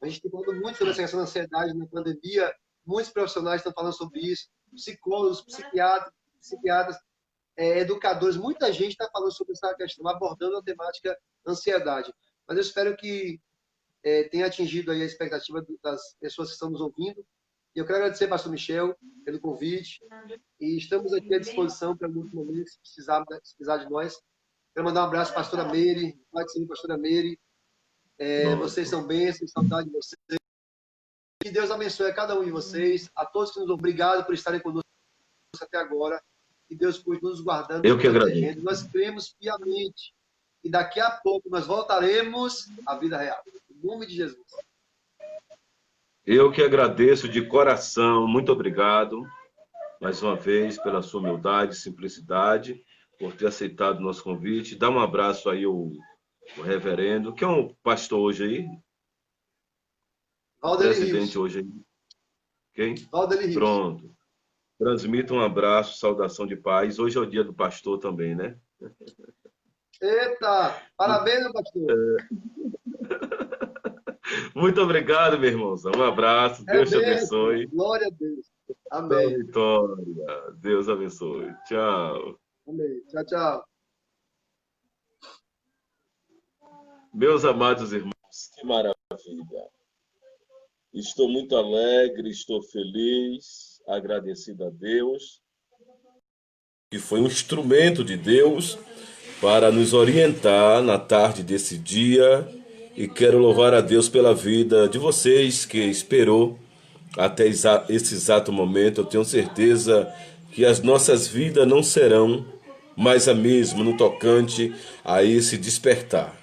A gente tem falado muito sobre essa questão da ansiedade na pandemia. Muitos profissionais estão falando sobre isso. Psicólogos, psiquiatras, educadores, muita gente está falando sobre essa questão, abordando a temática ansiedade. Mas eu espero que tenha atingido aí a expectativa das pessoas que estão nos ouvindo. E eu quero agradecer, pastor Michel, pelo convite. E estamos aqui à disposição para muitos momentos, se precisar de nós. Quero mandar um abraço à pastora Meire, Pai do Senhor, pastora Meire. Vocês pronto. são bênçãos, saudade de vocês. Que Deus abençoe a cada um de vocês, a todos que nos obrigado por estarem conosco até agora. Que Deus continue nos guardando, Eu nos que agradeço. protegendo. Nós cremos piamente. E daqui a pouco nós voltaremos à vida real. Em nome de Jesus. Eu que agradeço de coração. Muito obrigado mais uma vez pela sua humildade e simplicidade, por ter aceitado o nosso convite. Dá um abraço aí o reverendo, que é um pastor hoje aí, Valdeli presidente Rios. hoje aí. Quem? Valdeli Rios. Pronto. Transmita um abraço, saudação de paz. Hoje é o dia do pastor também, né? Eita! Parabéns, meu pastor. Muito obrigado, meu irmãozão. Um abraço. É Deus te bênção. abençoe. Glória a Deus. Só Amém. vitória. Deus abençoe. Tchau. Amém. Tchau, tchau. Meus amados irmãos, que maravilha. Estou muito alegre, estou feliz, agradecido a Deus, que foi um instrumento de Deus para nos orientar na tarde desse dia. E quero louvar a Deus pela vida de vocês que esperou até esse exato momento. Eu tenho certeza que as nossas vidas não serão mais a mesma no tocante a esse despertar.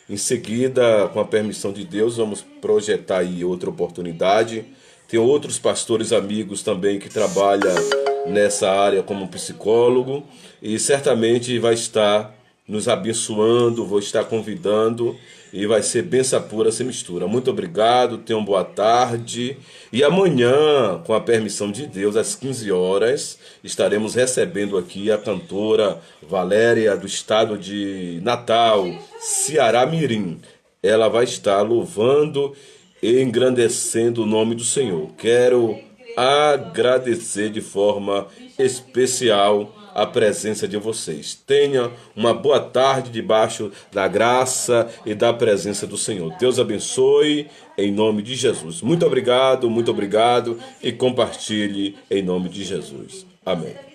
Em seguida, com a permissão de Deus, vamos projetar aí outra oportunidade. Tem outros pastores amigos também que trabalham nessa área como psicólogo e certamente vai estar nos abençoando, vou estar convidando e vai ser bênção pura sem mistura. Muito obrigado, tenham boa tarde. E amanhã, com a permissão de Deus, às 15 horas, estaremos recebendo aqui a cantora Valéria, do estado de Natal, Ceará Mirim. Ela vai estar louvando e engrandecendo o nome do Senhor. Quero agradecer de forma especial a presença de vocês. Tenha uma boa tarde debaixo da graça e da presença do Senhor. Deus abençoe em nome de Jesus. Muito obrigado e compartilhe em nome de Jesus. Amém.